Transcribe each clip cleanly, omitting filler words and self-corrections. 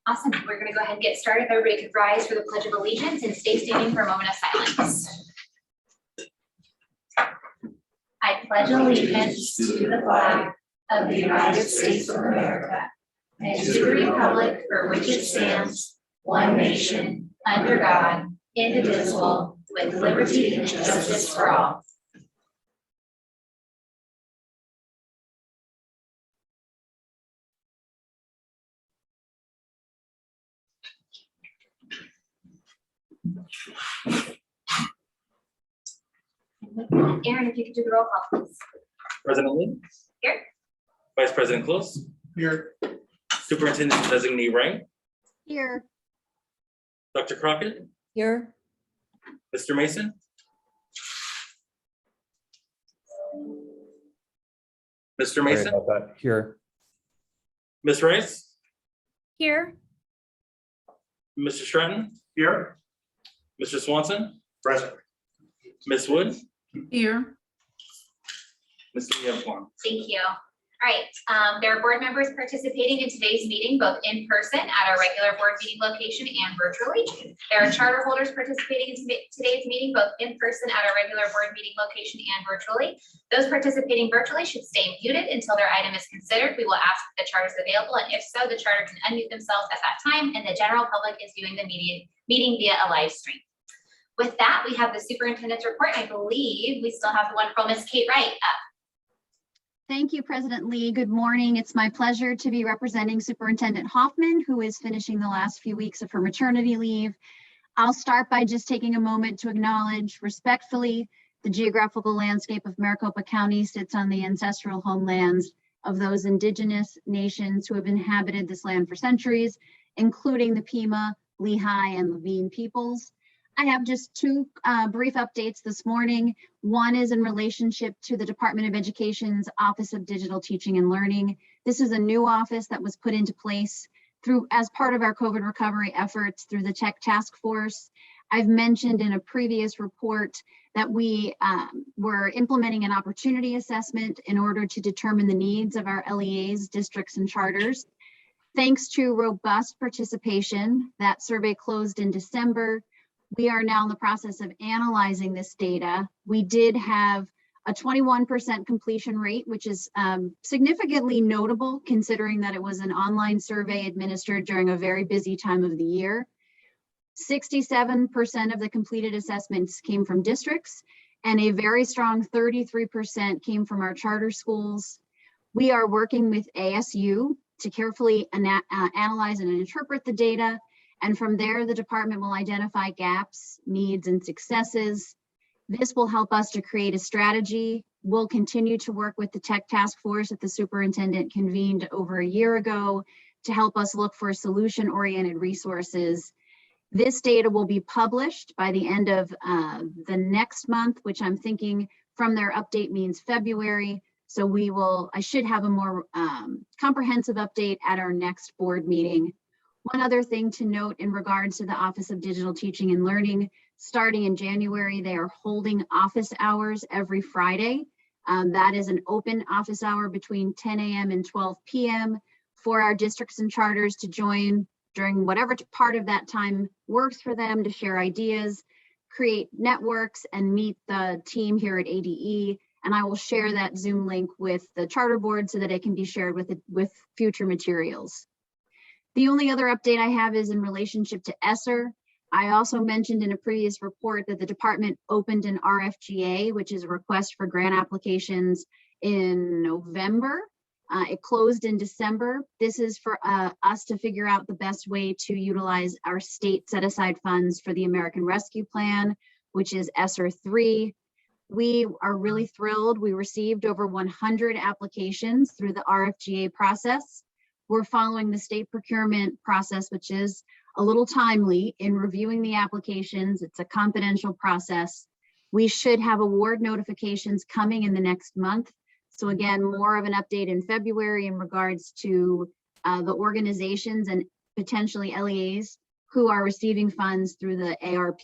Awesome. We're going to go ahead and get started. If everybody could rise for the Pledge of Allegiance and stay standing for a moment of silence. I pledge allegiance to the flag of the United States of America and to the republic for which it stands, one nation, under God, indivisible, with liberty and justice for all. Aaron, if you could do the roll call, please. President Lee? Here. Vice President Close? Here. Superintendent Designee Wright? Here. Dr. Crockett? Here. Mr. Mason? Mr. Mason? Sorry about that. Here. Ms. Rice? Here. Mr. Stratton? Here. Mr. Swanson? Present. Ms. Wood? Here. Mr. Leopold? Thank you. All right, there are board members participating in today's meeting, both in person at our regular board meeting location and virtually. There are charter holders participating in today's meeting, both in person at our regular board meeting location and virtually. Those participating virtually should stay muted until their item is considered. We will ask if the charter is available, and if so, the charter can unmute themselves at that time, and the general public is viewing the meeting via a live stream. With that, we have the superintendent's report. I believe we still have the wonderful Ms. Kate Wright up. Thank you, President Lee. Good morning. It's my pleasure to be representing Superintendent Hoffman, who is finishing the last few weeks of her maternity leave. I'll start by just taking a moment to acknowledge respectfully the geographical landscape of Maricopa County sits on the ancestral homelands of those indigenous nations who have inhabited this land for centuries, including the Pima, Lehigh, and Lavine peoples. I have just two brief updates this morning. One is in relationship to the Department of Education's Office of Digital Teaching and Learning. This is a new office that was put into place as part of our COVID recovery efforts through the Tech Task Force. I've mentioned in a previous report that we were implementing an opportunity assessment in order to determine the needs of our LEAs, districts, and charters. Thanks to robust participation, that survey closed in December. We are now in the process of analyzing this data. We did have a 21% completion rate, which is significantly notable considering that it was an online survey administered during a very busy time of the year. 67% of the completed assessments came from districts, and a very strong 33% came from our charter schools. We are working with ASU to carefully analyze and interpret the data. And from there, the department will identify gaps, needs, and successes. This will help us to create a strategy. We'll continue to work with the Tech Task Force that the superintendent convened over a year ago to help us look for solution-oriented resources. This data will be published by the end of the next month, which I'm thinking from their update means February. So I should have a more comprehensive update at our next board meeting. One other thing to note in regards to the Office of Digital Teaching and Learning, starting in January, they are holding office hours every Friday. That is an open office hour between 10 a.m. and 12 p.m. for our districts and charters to join during whatever part of that time works for them to share ideas, create networks, and meet the team here at ADE. And I will share that Zoom link with the charter board so that it can be shared with future materials. The only other update I have is in relationship to ESSER. I also mentioned in a previous report that the department opened an RFGA, which is a request for grant applications, in November. It closed in December. This is for us to figure out the best way to utilize our state set aside funds for the American Rescue Plan, which is ESSER 3. We are really thrilled. We received over 100 applications through the RFGA process. We're following the state procurement process, which is a little timely in reviewing the applications. It's a confidential process. We should have award notifications coming in the next month. So again, more of an update in February in regards to the organizations and potentially LEAs who are receiving funds through the ARP.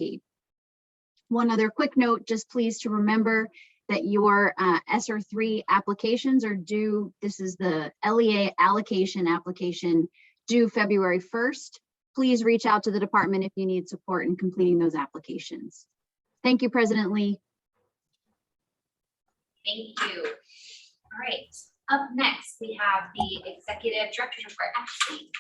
One other quick note, just please to remember that your ESSER 3 applications are due. This is the LEA allocation application due February 1st. Please reach out to the department if you need support in completing those applications. Thank you, President Lee. Thank you. All right, up next, we have the Executive Director's Report. Ashley.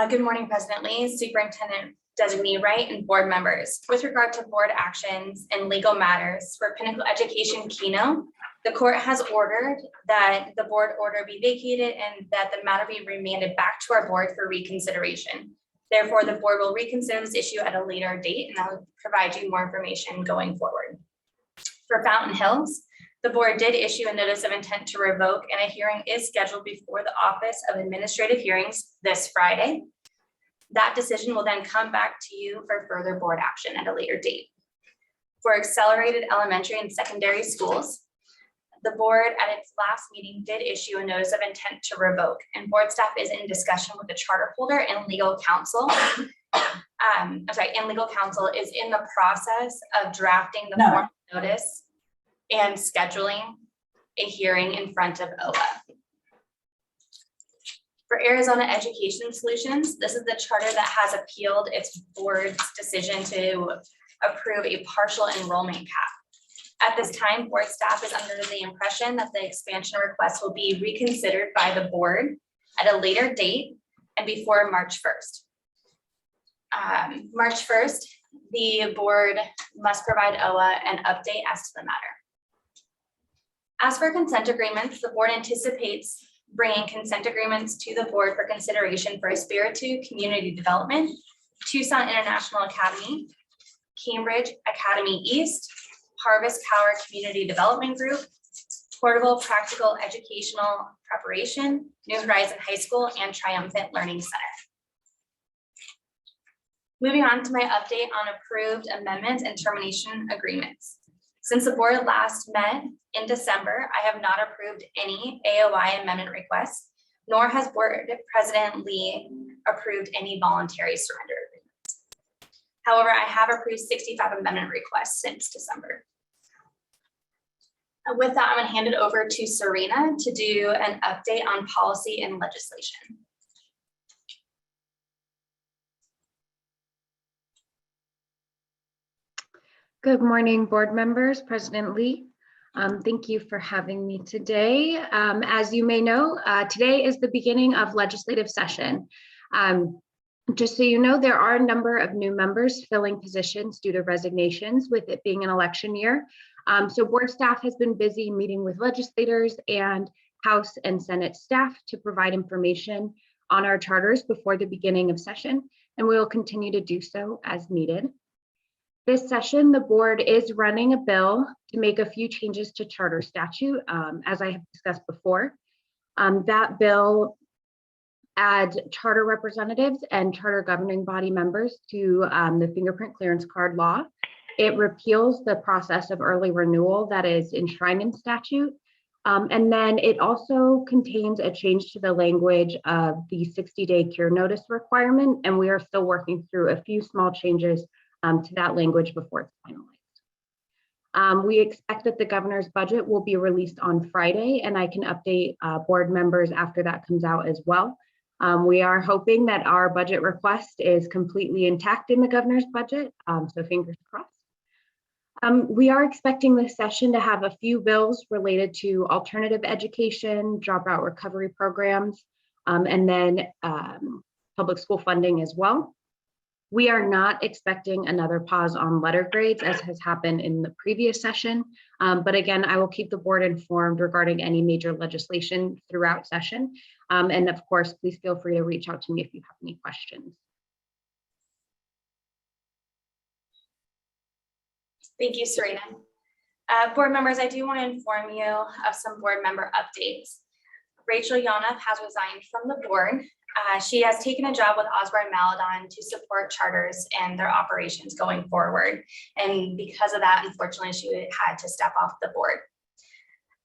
Good morning, President Lee, Superintendent Designee Wright, and board members. With regard to board actions and legal matters for Pinnacle Education Keno, the court has ordered that the board order be vacated and that the matter be remanded back to our board for reconsideration. Therefore, the board will reconsider this issue at a later date, and I'll provide you more information going forward. For Fountain Hills, the board did issue a notice of intent to revoke, and a hearing is scheduled before the Office of Administrative Hearings this Friday. That decision will then come back to you for further board action at a later date. For accelerated elementary and secondary schools, the board at its last meeting did issue a notice of intent to revoke, and board staff is in discussion with the charter holder and legal counsel. Legal counsel is in the process of drafting the formal notice and scheduling a hearing in front of OA. For Arizona Education Solutions, this is the charter that has appealed its board's decision to approve a partial enrollment cap. At this time, board staff is under the impression that the expansion request will be reconsidered by the board at a later date and before March 1st. March 1st, the board must provide OA an update as to the matter. As for consent agreements, the board anticipates bringing consent agreements to the board for consideration for Espiritu Community Development, Tucson International Academy, Cambridge Academy East, Harvest Power Community Development Group, Portable Practical Educational Preparation, New Horizon High School, and Triumphant Learning Center. Moving on to my update on approved amendments and termination agreements. Since the board last met in December, I have not approved any AOI amendment requests, nor has Board President Lee approved any voluntary surrender agreements. However, I have approved 65 amendment requests since December. With that, I'm going to hand it over to Serena to do an update on policy and legislation. Good morning, board members, President Lee. Thank you for having me today. As you may know, today is the beginning of legislative session. Just so you know, there are a number of new members filling positions due to resignations with it being an election year. So board staff has been busy meeting with legislators and House and Senate staff to provide information on our charters before the beginning of session, and we will continue to do so as needed. This session, the board is running a bill to make a few changes to charter statute, as I have discussed before. That bill adds charter representatives and charter governing body members to the fingerprint clearance card law. It repeals the process of early renewal that is enshrined in statute. And then it also contains a change to the language of the 60-day cure notice requirement, and we are still working through a few small changes to that language before it's finalized. We expect that the governor's budget will be released on Friday, and I can update board members after that comes out as well. We are hoping that our budget request is completely intact in the governor's budget, so fingers crossed. We are expecting this session to have a few bills related to alternative education, dropout recovery programs, and then public school funding as well. We are not expecting another pause on letter grades as has happened in the previous session. But again, I will keep the board informed regarding any major legislation throughout session. And of course, please feel free to reach out to me if you have any questions. Thank you, Serena. Board members, I do want to inform you of some board member updates. Rachel Yonup has resigned from the board. She has taken a job with Osborne Maladon to support charters and their operations going forward. And because of that, unfortunately, she had to step off the board.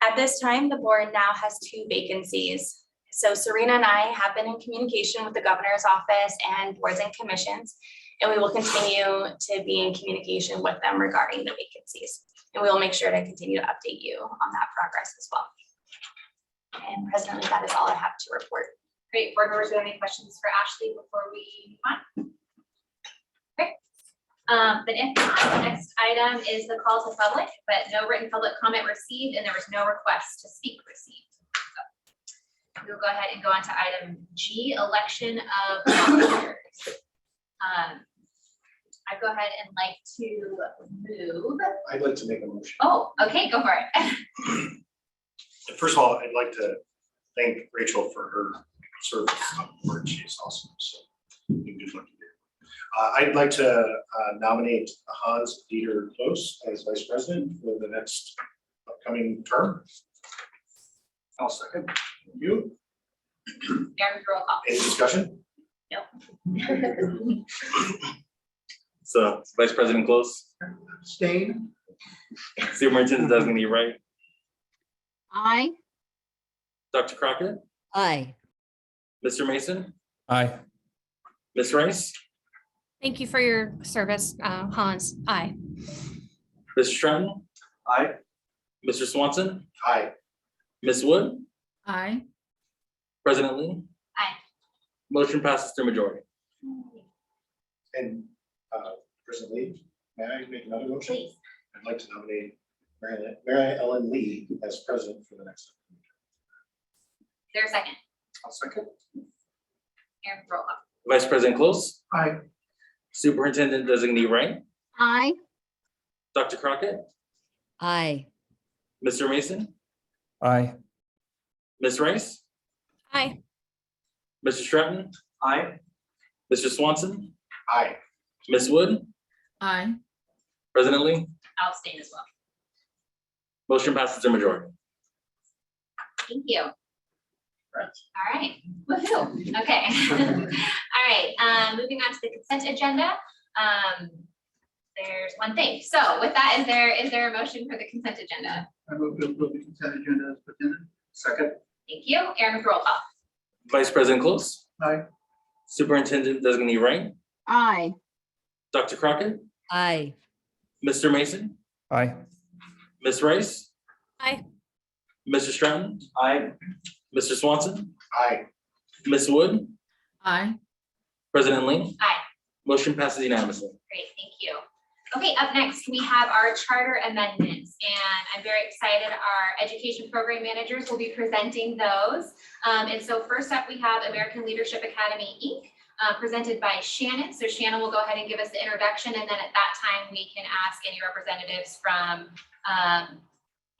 At this time, the board now has 2 vacancies. So Serena and I have been in communication with the governor's office and boards and commissions, and we will continue to be in communication with them regarding the vacancies. And we will make sure to continue to update you on that progress as well. And President Lee, that is all I have to report. Great, board members, do you have any questions for Ashley before we move on? Great. Then if not, the next item is the call to public, but no written public comment received, and there was no request to speak received. So we'll go ahead and go on to item G, election of officers. I go ahead and like to move. I'd like to make a motion. Oh, okay, go for it. First of all, I'd like to thank Rachel for her service on the board. She's awesome. So good luck to you. I'd like to nominate Hans Dieter Close as vice president for the next upcoming term. I'll second. Thank you. Aaron, roll call. Any discussion? No. So Vice President Close, Abstain. Superintendent Designee Wright, Aye. Dr. Crockett, Aye. Mr. Mason, Aye. Ms. Rice, Thank you for your service, Hans. Aye. Mr. Stratton, Aye. Mr. Swanson, Aye. Ms. Wood, Aye. President Lee. Aye. Motion passes through majority. And President Lee, may I make another motion? Please. I'd like to nominate Mary Ellen Lee as president for the next. Is there a second? I'll second. Aaron, roll call. Vice President Close, Aye. Superintendent Designee Wright, Aye. Dr. Crockett, Aye. Mr. Mason, Aye. Ms. Rice, Aye. Mr. Stratton, Aye. Mr. Swanson, Aye. Ms. Wood, Aye. President Lee. I'll abstain as well. Motion passes through majority. Thank you. All right, woohoo, okay. All right, moving on to the consent agenda. There's one thing. So with that, is there a motion for the consent agenda? I move to approve the consent agenda as presented. Second. Thank you. Aaron, roll call. Vice President Close, Aye. Superintendent Designee Wright, Aye. Dr. Crockett, Aye. Mr. Mason, Aye. Ms. Rice, Aye. Mr. Stratton, Aye. Mr. Swanson, Aye. Ms. Wood, Aye. President Lee. Aye. Motion passes unanimously. Great, thank you. Okay, up next, we have our charter amendments, and I'm very excited. Our education program managers will be presenting those. And so first up, we have American Leadership Academy, Inc., presented by Shannon. So Shannon will go ahead and give us the introduction, and then at that time, we can ask any representatives from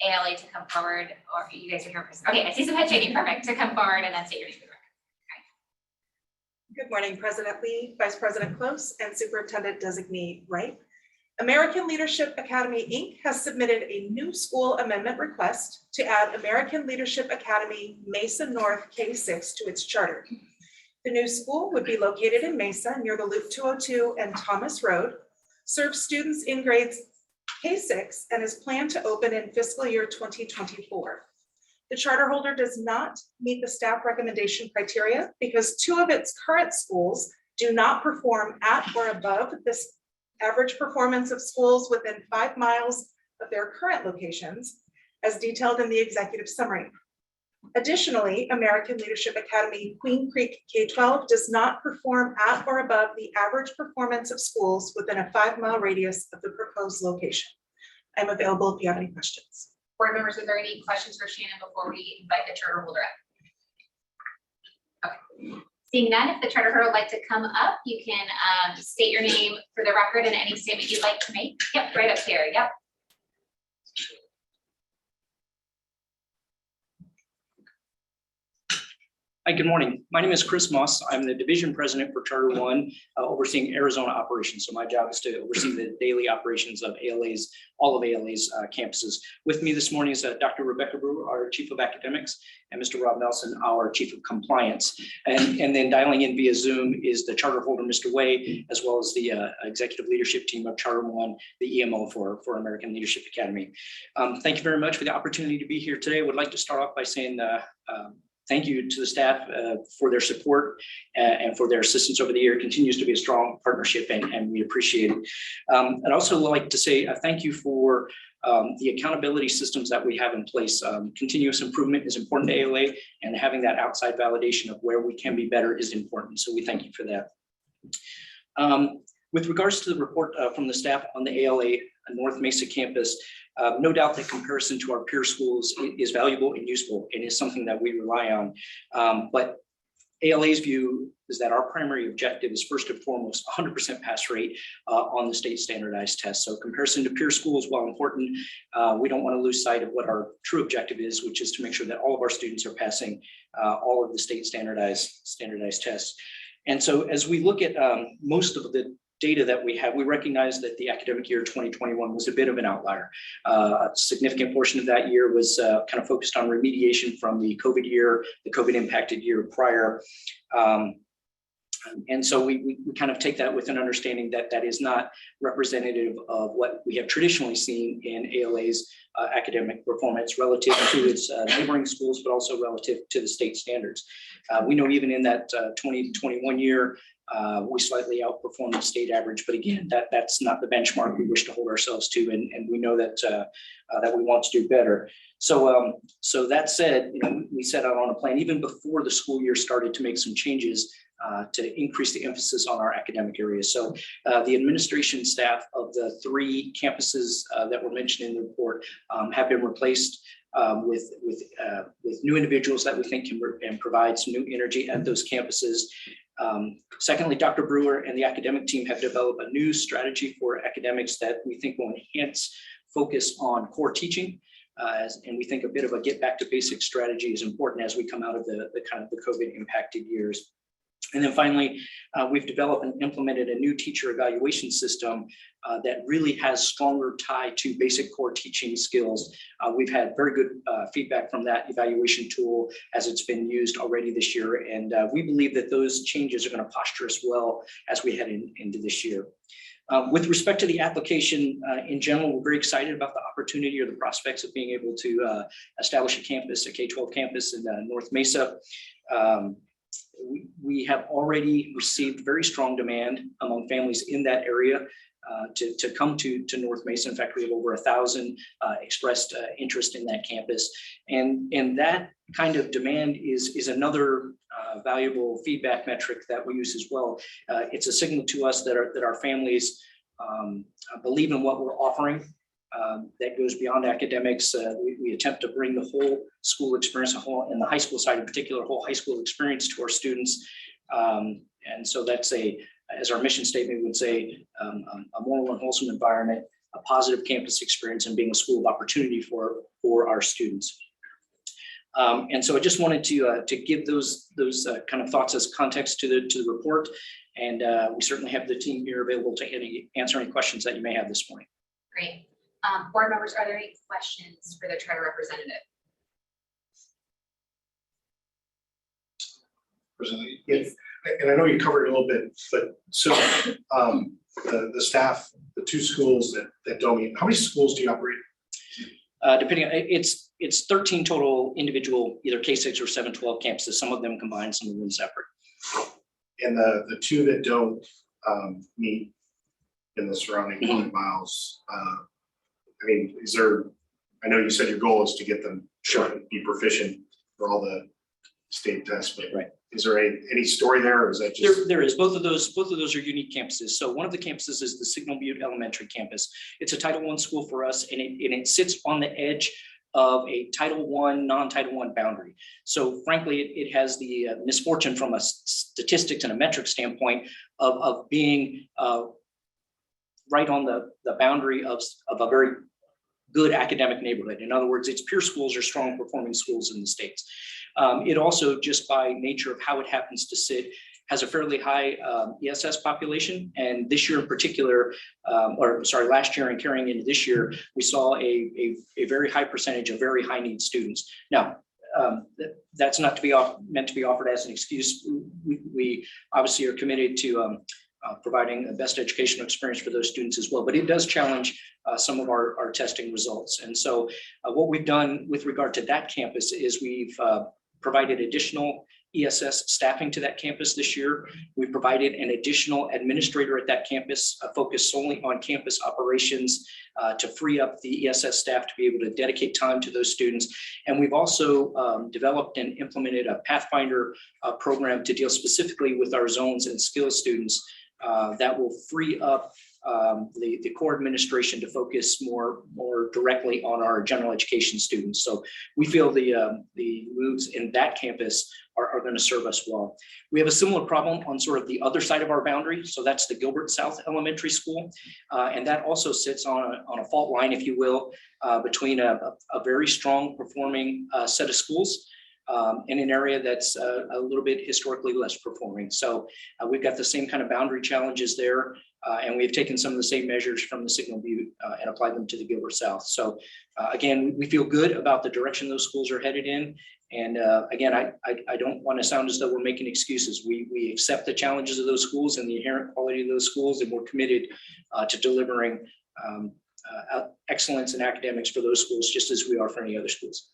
ALA to come forward, or you guys are here first. Okay, I see some head shaking, perfect, to come forward and then state your name for the record. Good morning, President Lee, Vice President Close, and Superintendent Designee Wright. American Leadership Academy, Inc. has submitted a new school amendment request to add American Leadership Academy Mesa North K-6 to its charter. The new school would be located in Mesa near the Loop 202 and Thomas Road, serves students in grades K-6, and is planned to open in fiscal year 2024. The charter holder does not meet the staff recommendation criteria because 2 of its current schools do not perform at or above this average performance of schools within 5 miles of their current locations, as detailed in the executive summary. Additionally, American Leadership Academy Queen Creek K-12 does not perform at or above the average performance of schools within a 5-mile radius of the proposed location. I'm available if you have any questions. Board members, are there any questions for Shannon before we invite the charter holder up? Okay, Seeing none, if the charter holder would like to come up, you can state your name for the record and any statement you'd like to make. Yep, right up here. Yep. Hi, good morning. My name is Chris Moss. I'm the division president for Charter One, overseeing Arizona operations. So my job is to oversee the daily operations of ALA's, all of ALA's campuses. With me this morning is Dr. Rebecca Brewer, our chief of academics, and Mr. Rob Nelson, our chief of compliance. And then dialing in via Zoom is the charter holder, Mr. Way, as well as the executive leadership team of Charter One, the EMO for American Leadership Academy. Thank you very much for the opportunity to be here today. I would like to start off by saying thank you to the staff for their support and for their assistance over the year. It continues to be a strong partnership, and we appreciate it. I'd also like to say thank you for the accountability systems that we have in place. Continuous improvement is important to ALA, and having that outside validation of where we can be better is important. So we thank you for that. With regards to the report from the staff on the ALA North Mesa campus, no doubt that comparison to our peer schools is valuable and useful and is something that we rely on. But ALA's view is that our primary objective is first and foremost 100% pass rate on the state standardized test. So comparison to peer schools, while important, we don't want to lose sight of what our true objective is, which is to make sure that all of our students are passing all of the state standardized tests. And so as we look at most of the data that we have, we recognize that the academic year 2021 was a bit of an outlier. A significant portion of that year was kind of focused on remediation from the COVID year, the COVID impacted year prior. And so we kind of take that with an understanding that that is not representative of what we have traditionally seen in ALA's academic performance relative to its neighboring schools, but also relative to the state standards. We know even in that 2021 year, we slightly outperformed the state average, but again, that's not the benchmark we wish to hold ourselves to, and we know that that we want to do better. So that said, we set out on a plan even before the school year started to make some changes to increase the emphasis on our academic areas. So the administration staff of the 3 campuses that were mentioned in the report have been replaced with new individuals that we think can provide some new energy at those campuses. Secondly, Dr. Brewer and the academic team have developed a new strategy for academics that we think will enhance focus on core teaching. And we think a bit of a get back to basic strategy is important as we come out of the kind of the COVID impacted years. And then finally, we've developed and implemented a new teacher evaluation system that really has stronger tie to basic core teaching skills. We've had very good feedback from that evaluation tool as it's been used already this year. And we believe that those changes are going to posture us well as we head into this year. With respect to the application in general, we're very excited about the opportunity or the prospects of being able to establish a campus, a K-12 campus in North Mesa. We have already received very strong demand among families in that area to come to North Mesa. In fact, we have over 1,000 expressed interest in that campus. And that kind of demand is another valuable feedback metric that we use as well. It's a signal to us that our families believe in what we're offering. That goes beyond academics. We attempt to bring the whole school experience, in the high school side in particular, whole high school experience to our students. And so that's as our mission statement would say, a moral and wholesome environment, a positive campus experience, and being a school of opportunity for our students. And so I just wanted to give those kind of thoughts as context to the report. And we certainly have the team here available to answer any questions that you may have this morning. Great. Board members, are there any questions for the charter representative? Yes. And I know you covered it a little bit, but so the staff, the 2 schools that don't meet, how many schools do you operate? Depending on, it's 13 total individual, either K-6 or 712 campuses, some of them combined, some of them separate. And the 2 that don't meet in the surrounding 100 miles, I mean, I know you said your goal is to get them to be proficient for all the state tests, but right. Is there any story there, or is that just? There is. Both of those are unique campuses. So one of the campuses is the Signal Butte Elementary campus. It's a Title I school for us, and it sits on the edge of a Title I, non-Title I boundary. So frankly, it has the misfortune from a statistics and a metric standpoint of being right on the boundary of a very good academic neighborhood. In other words, its peer schools are strong performing schools in the States. It also, just by nature of how it happens to sit, has a fairly high ESS population. And this year in particular, last year and carrying into this year, we saw a very high percentage of very high need students. Now, that's not to be meant to be offered as an excuse. We obviously are committed to providing the best educational experience for those students as well, but it does challenge some of our testing results. And so what we've done with regard to that campus is we've provided additional ESS staffing to that campus this year. We've provided an additional administrator at that campus focused solely on campus operations to free up the ESS staff to be able to dedicate time to those students. And we've also developed and implemented a Pathfinder program to deal specifically with our zones and skills students that will free up the core administration to focus more directly on our general education students. So we feel the moves in that campus are going to serve us well. We have a similar problem on sort of the other side of our boundary. So that's the Gilbert South Elementary School. And that also sits on a fault line, if you will, between a very strong performing set of schools in an area that's a little bit historically less performing. So we've got the same kind of boundary challenges there. And we've taken some of the same measures from the Signal Butte and applied them to the Gilbert South. So again, we feel good about the direction those schools are headed in. And again, I don't want to sound as though we're making excuses. We accept the challenges of those schools and the inherent quality of those schools, and we're committed to delivering excellence in academics for those schools, just as we are for any other schools.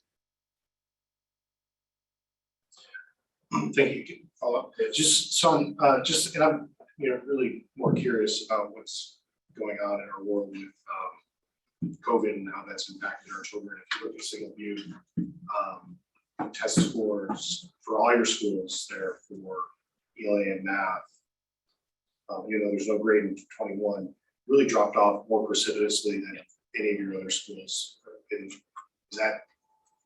Thank you. Follow up. Just some, and I'm really more curious about what's going on in our world with COVID and how that's impacted our children. If you look at Signal Butte, test scores for all your schools there for ELA and math, there's no grade in 21, really dropped off more precipitously than any of your other schools. Is that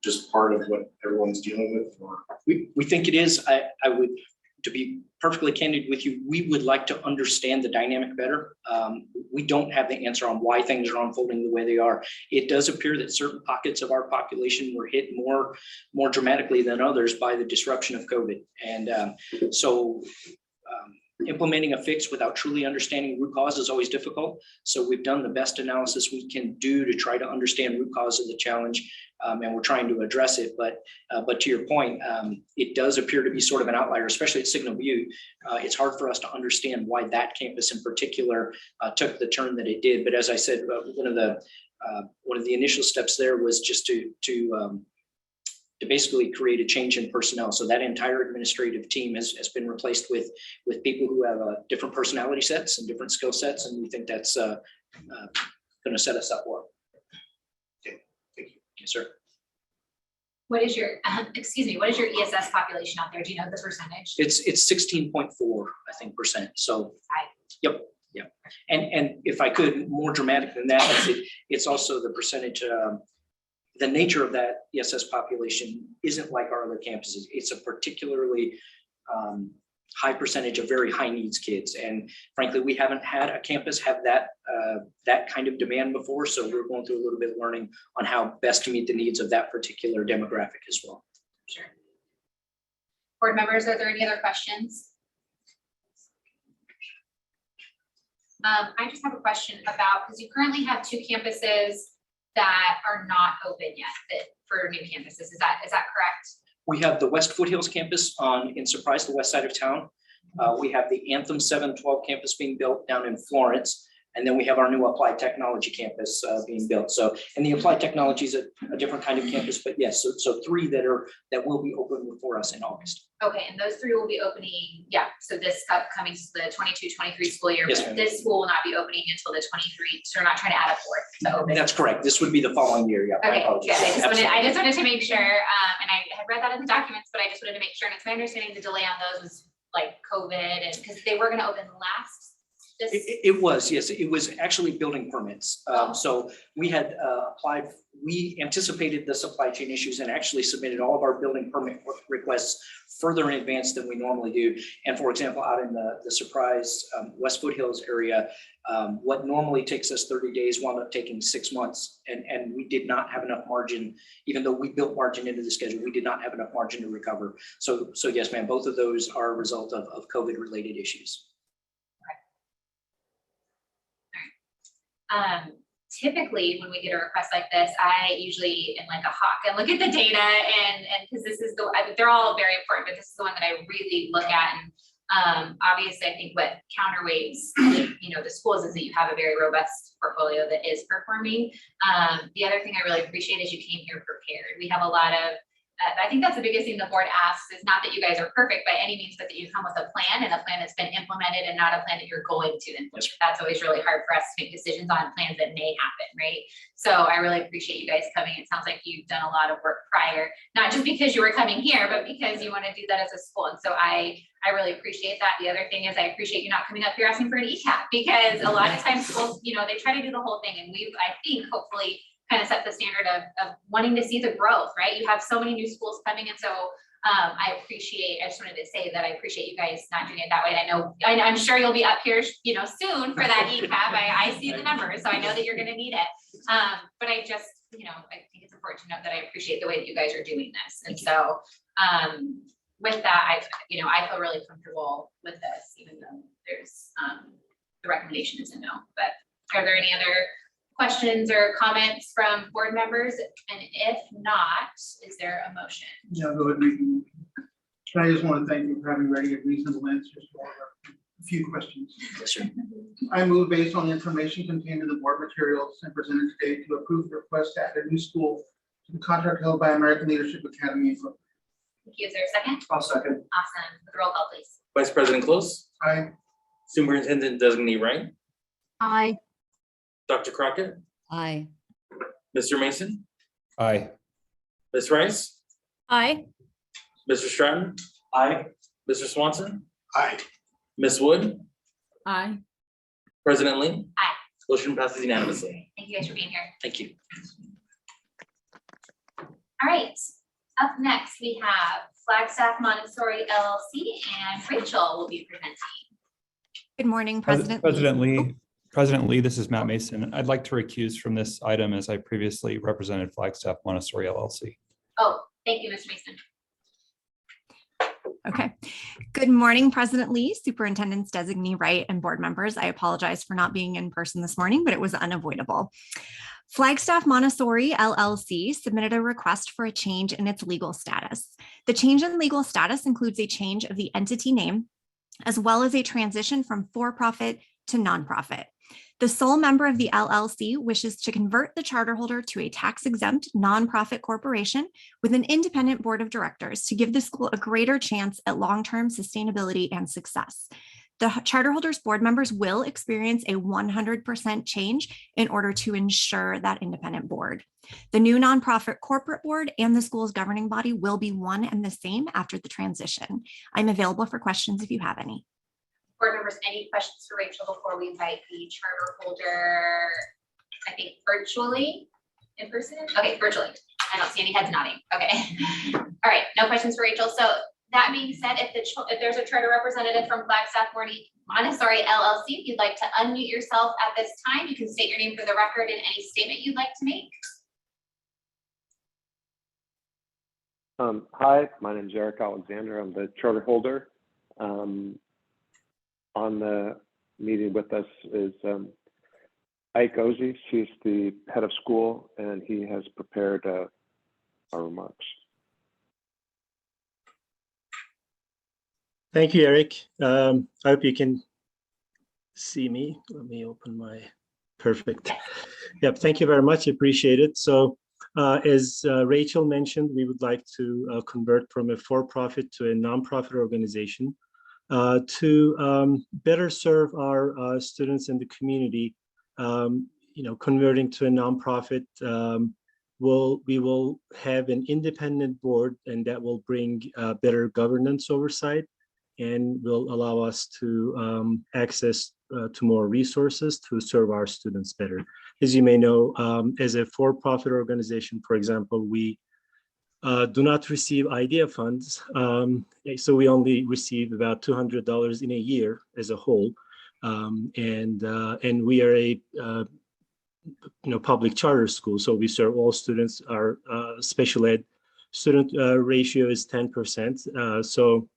just part of what everyone's dealing with? Or? We think it is. I would, to be perfectly candid with you, we would like to understand the dynamic better. We don't have the answer on why things are unfolding the way they are. It does appear that certain pockets of our population were hit more dramatically than others by the disruption of COVID. And so implementing a fix without truly understanding root cause is always difficult. So we've done the best analysis we can do to try to understand root cause of the challenge. And we're trying to address it, but to your point, it does appear to be sort of an outlier, especially at Signal Butte. It's hard for us to understand why that campus in particular took the turn that it did. But as I said, one of the initial steps there was just to basically create a change in personnel. So that entire administrative team has been replaced with people who have different personality sets and different skill sets, and we think that's going to set us up well. Yes, sir. What is your, what is your ESS population out there? Do you know the percentage? It's 16.4, I think, %. So, yep. And if I could, more dramatic than that, it's also the percentage, the nature of that ESS population isn't like our other campuses. It's a particularly high percentage of very high needs kids. And frankly, we haven't had a campus have that kind of demand before. So we're going through a little bit of learning on how best to meet the needs of that particular demographic as well. Sure. Board members, are there any other questions? I just have a question about, because you currently have 2 campuses that are not open yet for new campuses. Is that correct? We have the West Foothills campus in Surprise, the west side of town. We have the Anthem 712 campus being built down in Florence. And then we have our new Applied Technology campus being built. So, and the Applied Technology is a different kind of campus, but yes, so 3 that will be open for us in August. Okay, and those 3 will be opening, so this upcoming, the 22-23 school year, yes, but this school will not be opening until the 23, so we're not trying to add a 4th to open. That's correct. This would be the following year, yeah. Okay, yeah, I just wanted to make sure, and I had read that in the documents, but I just wanted to make sure, and it's my understanding the delay on those was like COVID, and because they were gonna open last this? It was, yes, it was actually building permits. So we had applied, we anticipated the supply chain issues and actually submitted all of our building permit requests further in advance than we normally do. And for example, out in the Surprise West Foothills area, what normally takes us 30 days wound up taking 6 months. And we did not have enough margin, even though we built margin into the schedule, we did not have enough margin to recover. So yes, ma'am, both of those are a result of COVID related issues. Typically, when we get a request like this, I usually am like a hawk and look at the data and because this is they're all very important, but this is the one that I really look at. And obviously, I think what counterweights, the schools is that you have a very robust portfolio that is performing. The other thing I really appreciate is you came here prepared. We have a lot of I think that's the biggest thing the board asks is not that you guys are perfect by any means, but that you come with a plan and a plan that's been implemented and not a plan that you're going to implement. That's always really hard for us to make decisions on plans that may happen, right? So I really appreciate you guys coming. It sounds like you've done a lot of work prior, not just because you were coming here, but because you want to do that as a school. And so I really appreciate that. The other thing is I appreciate you not coming up here asking for an ECAP because a lot of times schools, they try to do the whole thing. And I think, hopefully, kind of set the standard of wanting to see the growth, right? You have so many new schools coming. And so I just wanted to say that I appreciate you guys not doing it that way. And I'm sure you'll be up here, soon for that ECAP. I see the numbers, so I know that you're going to need it. But I just, I think it's important to note that I appreciate the way that you guys are doing this. And so with that, I feel really comfortable with this, even though there's the recommendation is a no. But are there any other questions or comments from board members? And if not, is there a motion? Yeah, go ahead and make a motion. I just want to thank you for having ready and reasonable answers to all our few questions. Yes, sir. I move based on the information contained in the board materials and presented today to approve the request to add a new school to the contract held by American Leadership Academy. Thank you. Is there a second? I'll second. Awesome. With roll call, please. Vice President Close, Aye. Superintendent Designee Wright, Aye. Dr. Crockett, Aye. Mr. Mason, Aye. Ms. Rice, Aye. Mr. Stratton, Aye. Mr. Swanson, Aye. Ms. Wood, Aye. President Lee. Aye. Motion passes unanimously. Thank you guys for being here. Thank you. All right. Up next, we have Flagstaff Montessori LLC, and Rachel will be presenting. Good morning, President Lee. President Lee, this is Matt Mason. I'd like to recuse from this item as I previously represented Flagstaff Montessori LLC. Oh, thank you, Mr. Mason. Okay. Good morning, President Lee, Superintendent's Designee Wright, and board members. I apologize for not being in person this morning, but it was unavoidable. Flagstaff Montessori LLC submitted a request for a change in its legal status. The change in legal status includes a change of the entity name, as well as a transition from for-profit to nonprofit. The sole member of the LLC wishes to convert the charter holder to a tax-exempt nonprofit corporation with an independent board of directors to give the school a greater chance at long-term sustainability and success. The charter holders board members will experience a 100% change in order to ensure that independent board. The new nonprofit corporate board and the school's governing body will be one and the same after the transition. I'm available for questions if you have any. Board members, any questions for Rachel before we invite the charter holder, I think virtually, in person? Okay, virtually. I don't see any heads nodding. Okay. All right, no questions for Rachel. So that being said, if there's a charter representative from Flagstaff Montessori LLC, if you'd like to unmute yourself at this time, you can state your name for the record and any statement you'd like to make. Hi, my name is Eric Alexander. I'm the charter holder. On the meeting with us is Ike Ozy. He's the head of school, and he has prepared our remarks. Thank you, Eric. I hope you can see me. Let me open my, perfect. Yep, thank you very much, appreciate it. So as Rachel mentioned, we would like to convert from a for-profit to a nonprofit organization to better serve our students in the community. Converting to a nonprofit, we will have an independent board, and that will bring better governance oversight and will allow us to access to more resources to serve our students better. As you may know, as a for-profit organization, for example, we do not receive IDEA funds. So we only receive about $200 in a year as a whole. And we are a public charter school, so we serve all students. Our special ed student ratio is 10%. So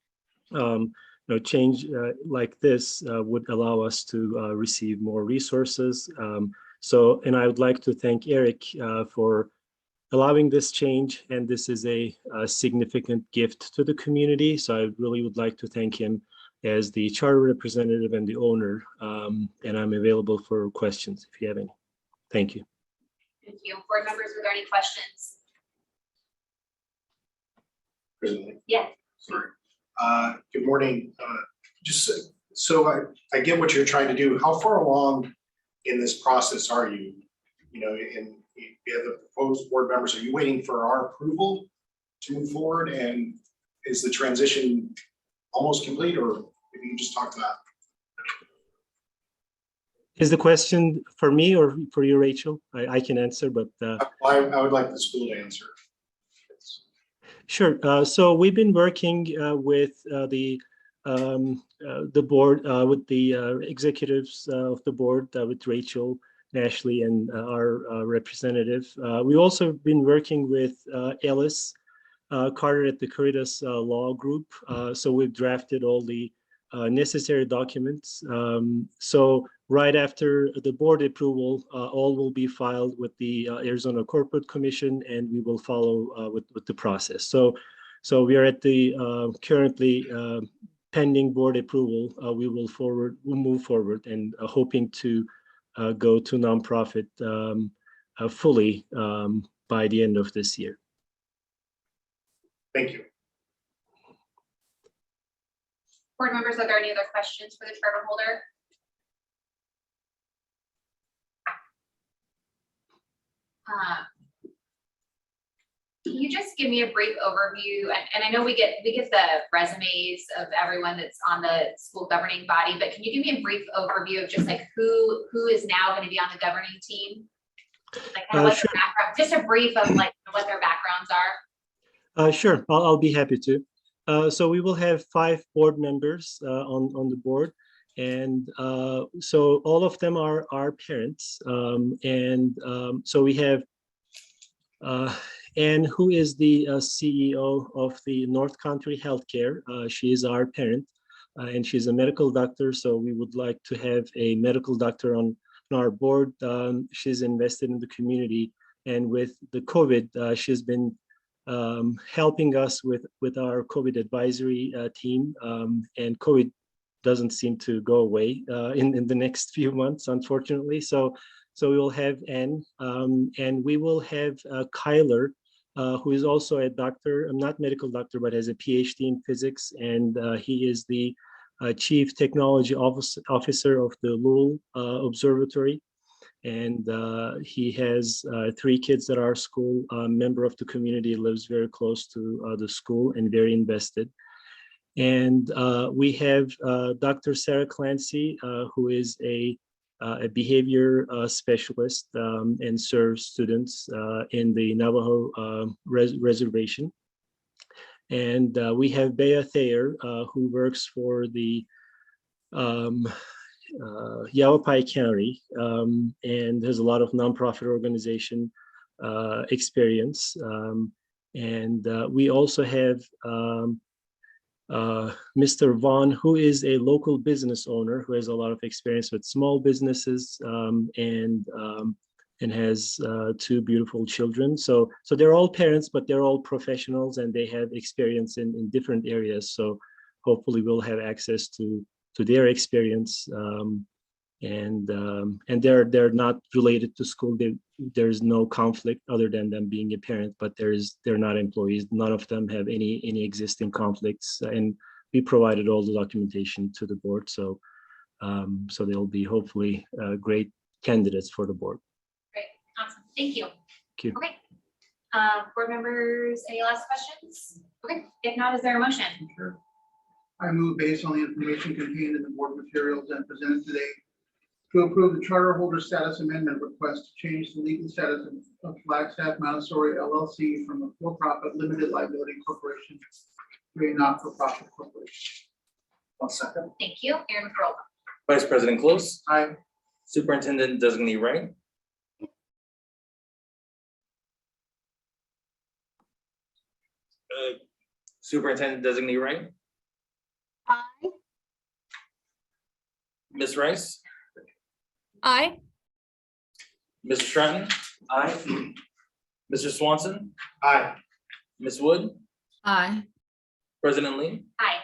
change like this would allow us to receive more resources. And I would like to thank Eric for allowing this change, and this is a significant gift to the community. So I really would like to thank him as the charter representative and the owner, and I'm available for questions if you have any. Thank you. Thank you. Board members, were there any questions? Yeah. Sorry. Good morning. Just so I get what you're trying to do. How far along in this process are you? In the proposed board members, are you waiting for our approval to move forward? And is the transition almost complete, or if you can just talk to that? Is the question for me or for you, Rachel? I can answer, but I would like the school to answer. Sure. So we've been working with the board, with the executives of the board, with Rachel, Ashley, and our representative. We've also been working with Ellis Carter at the Caritas Law Group. So we've drafted all the necessary documents. So right after the board approval, all will be filed with the Arizona Corporate Commission, and we will follow with the process. So we are at the currently pending board approval. We'll move forward and hoping to go to nonprofit fully by the end of this year. Thank you. Board members, are there any other questions for the charter holder? Can you just give me a brief overview? And I know we get the resumes of everyone that's on the school governing body, but can you give me a brief overview of just like who is now going to be on the governing team? Like kind of what's their background, just a brief of like what their backgrounds are. Sure, I'll be happy to. So we will have 5 board members on the board. And so all of them are our parents. So we have Anne, who is the CEO of the North Country Healthcare. She is our parent, and she's a medical doctor. So we would like to have a medical doctor on our board. She's invested in the community. And with the COVID, she's been helping us with our COVID advisory team. And COVID doesn't seem to go away in the next few months, unfortunately. So we will have Anne, and we will have Kyler, who is also a doctor, not medical doctor, but has a PhD in physics. And he is the Chief Technology Officer of the Lowell Observatory. And he has 3 kids at our school, a member of the community, lives very close to the school and very invested. And we have Dr. Sarah Clancy, who is a behavior specialist and serves students in the Navajo reservation. And we have Bea Thayer, who works for the Yavapai County and has a lot of nonprofit organization experience. And we also have Mr. Vaughn, who is a local business owner who has a lot of experience with small businesses and has 2 beautiful children. So they're all parents, but they're all professionals and they have experience in different areas. So hopefully we'll have access to their experience, and they're not related to school. There's no conflict other than them being a parent, but they're not employees. None of them have any existing conflicts, and we provided all the documentation to the board. So they'll be hopefully great candidates for the board. Great, awesome, thank you. Thank you. Okay, board members, any last questions? Okay, if not, is there a motion? Sure. I move based on the information contained in the board materials and presented today to approve the charter holder status amendment request to change the legal status of Flagstaff Montessori LLC from a for-profit limited liability corporation to a not-for-profit corporation. One second. Thank you. Aaron McCroll. Vice President Close, Aye. Superintendent Designee Wright. Superintendent Designee Wright. Aye. Ms. Rice, Aye. Mr. Stratton. Aye. Mr. Swanson, Aye. Ms. Wood, Aye. President Lee. Aye.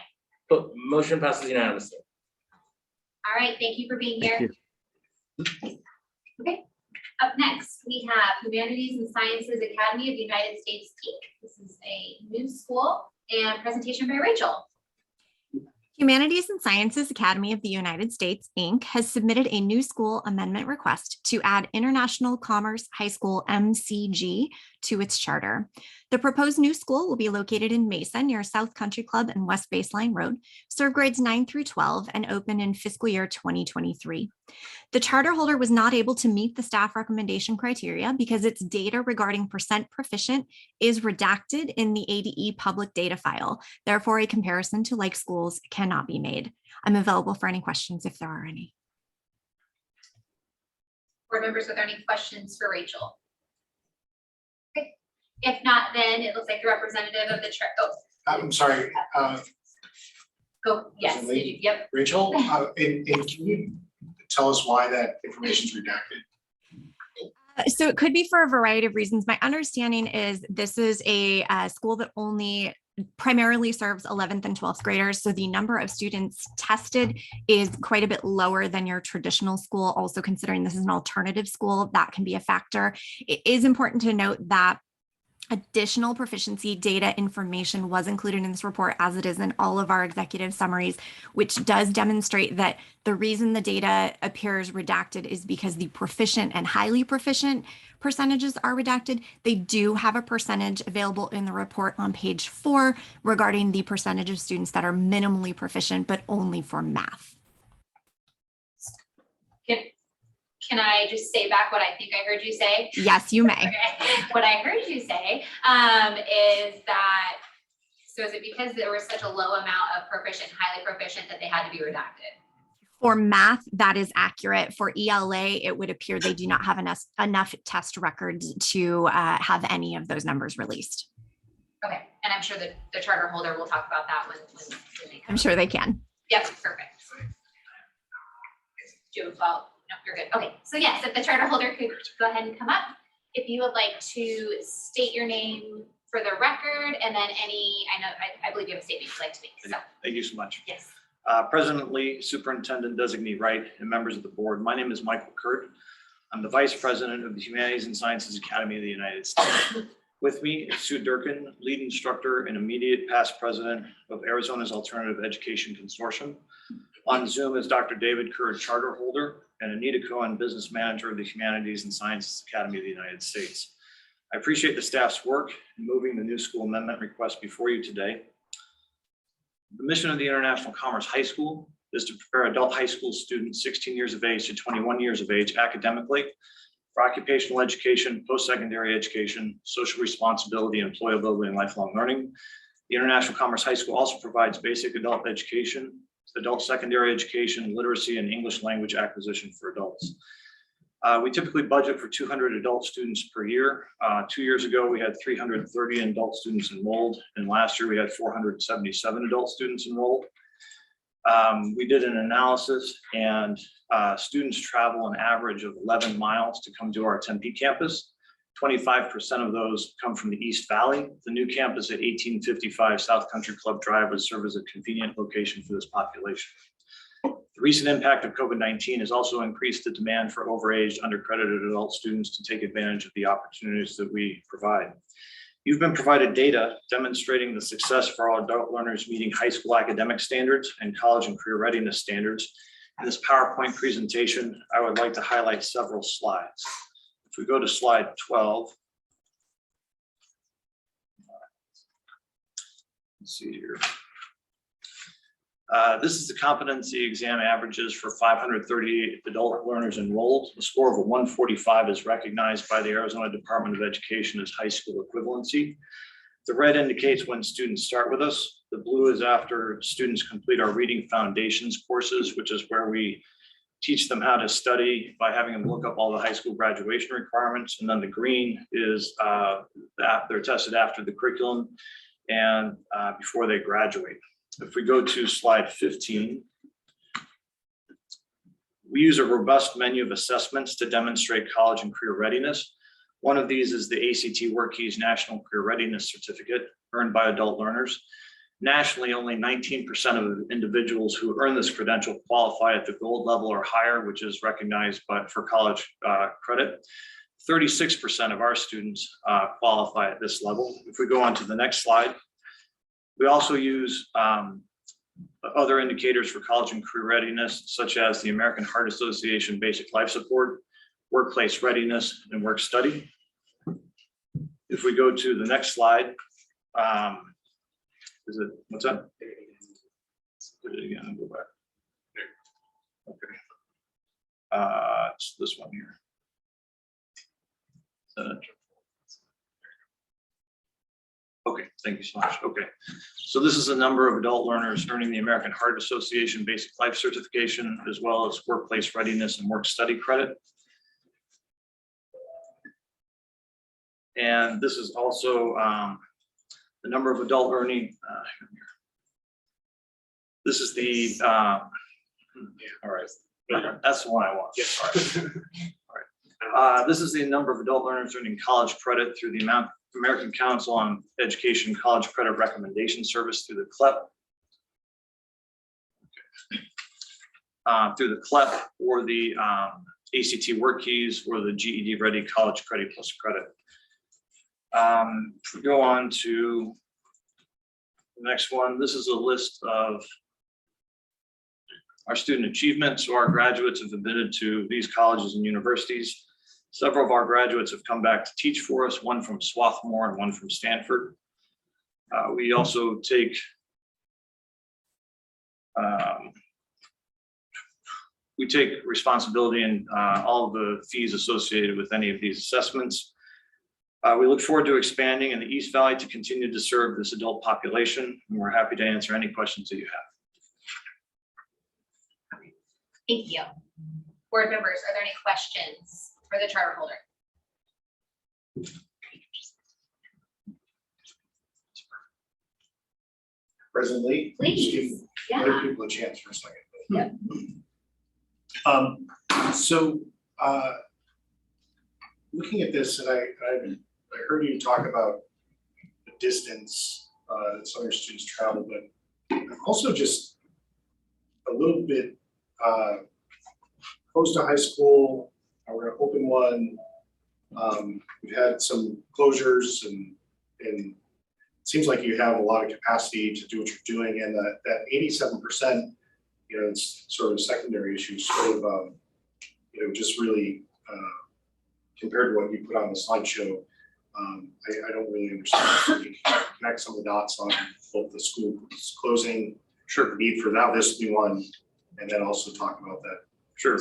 Motion passes unanimously. All right, thank you for being here. Thank Okay, up next, we have Humanities and Sciences Academy of the United States, Inc. This is a new school and presentation by Rachel. Humanities and Sciences Academy of the United States, Inc. has submitted a new school amendment request to add International Commerce High School MCG to its charter. The proposed new school will be located in Mesa near South Country Club and West Baseline Road, serve grades 9 through 12, and open in fiscal year 2023. The charter holder was not able to meet the staff recommendation criteria because its data regarding percent proficient is redacted in the ADE public data file. Therefore, a comparison to like schools cannot be made. I'm available for any questions if there are any. Board members, are there any questions for Rachel? Okay, if not, then it looks like the representative of the chart. Oh, I'm sorry, go, yes, President Lee? did you- yep. Rachel, and can you tell us why that information is redacted? So it could be for a variety of reasons. My understanding is this is a school that only primarily serves 11th and 12th graders. So the number of students tested is quite a bit lower than your traditional school. Also considering this is an alternative school, that can be a factor. It is important to note that additional proficiency data information was included in this report, as it is in all of our executive summaries, which does demonstrate that the reason the data appears redacted is because the proficient and highly proficient percentages are redacted. They do have a percentage available in the report on page 4 regarding the percentage of students that are minimally proficient, but only for math. Can I just say back what I think I heard you say? Yes, you may. Okay. What I heard you say is that, so is it because there was such a low amount of proficient, highly proficient that they had to be redacted? For math, that is accurate. For ELA, it would appear they do not have enough test records to have any of those numbers released. Okay, and I'm sure that the charter holder will talk about that when they come. I'm sure they can. Yep, perfect. Do you have a follow-up? No, you're good. Okay, so yes, if the charter holder could go ahead and come up, if you would like to state your name for the record, and then I believe you have a statement you'd like to make. So, Thank you so much. yes. President Lee, Superintendent Designee Wright, and members of the board, my name is Michael Kurt. I'm the Vice President of the Humanities and Sciences Academy of the United States. With me is Sue Durkin, Lead Instructor and immediate past President of Arizona's Alternative Education Consortium. On Zoom is Dr. David Kurt, Charter Holder, and Anita Cohen, Business Manager of the Humanities and Sciences Academy of the United States. I appreciate the staff's work in moving the new school amendment request before you today. The mission of the International Commerce High School is to prepare adult high school students 16 years of age to 21 years of age academically for occupational education, post-secondary education, social responsibility, employability, and lifelong learning. The International Commerce High School also provides basic adult education, adult secondary education, literacy, and English language acquisition for adults. We typically budget for 200 adult students per year. 2 years ago, we had 330 adult students enrolled, and last year we had 477 adult students enrolled. We did an analysis, and students travel an average of 11 miles to come to our Tempe campus. 25% of those come from the East Valley. The new campus at 1855 South Country Club Drive would serve as a convenient location for this population. The recent impact of COVID-19 has also increased the demand for overaged, undercredited adult students to take advantage of the opportunities that we provide. You've been provided data demonstrating the success for all adult learners meeting high school academic standards and college and career readiness standards. In this PowerPoint presentation, I would like to highlight several slides. If we go to slide 12, let's see here. This is the competency exam averages for 538 adult learners enrolled. A score of a 145 is recognized by the Arizona Department of Education as high school equivalency. The red indicates when students start with us. The blue is after students complete our reading foundations courses, which is where we teach them how to study by having them look up all the high school graduation requirements. And then the green is they're tested after the curriculum and before they graduate. If we go to slide 15, we use a robust menu of assessments to demonstrate college and career readiness. One of these is the ACT Workies National Career Readiness Certificate earned by adult learners. Nationally, only 19% of individuals who earn this credential qualify at the gold level or higher, which is recognized for college credit. 36% of our students qualify at this level. If we go on to the next slide, we also use other indicators for college and career readiness, such as the American Heart Association Basic Life Support, Workplace Readiness, and Work Study. If we go to the next slide, what's that? Put it again and go back. Okay. It's this one here. Okay, thank you so much. Okay, so this is the number of adult learners earning the American Heart Association Basic Life Certification, as well as Workplace Readiness and Work Study credit. And this is also the number of adult earning. This is the, all right, that's the one I want. Yes. All right. This is the number of adult learners earning college credit through the American Council on Education College Credit Recommendation Service through the CLEP. Through the CLEP or the ACT Workies or the GED Ready College Credit Plus Credit. If we go on to the next one, this is a list of our student achievements. So our graduates have admitted to these colleges and universities. Several of our graduates have come back to teach for us, one from Swarthmore and one from Stanford. We also take responsibility in all of the fees associated with any of these assessments. We look forward to expanding in the East Valley to continue to serve this adult population, and we're happy to answer any questions that you have. Thank you. Board members, are there any questions for the charter holder? President Lee? Please. Give Yeah. other people a chance for a second. Yep. Looking at this, and I heard you talk about the distance that some of your students travel, but also just a little bit close to high school. We're gonna open one. We've had some closures and it seems like you have a lot of capacity to do what you're doing, and that 87%, you know, it's sort of a secondary issue, sort of, you know, just really compared to what you put on the slideshow. I don't really understand. So you can connect some of the dots on both the school closing, the need for now this new one, and then also talk about that. Sure.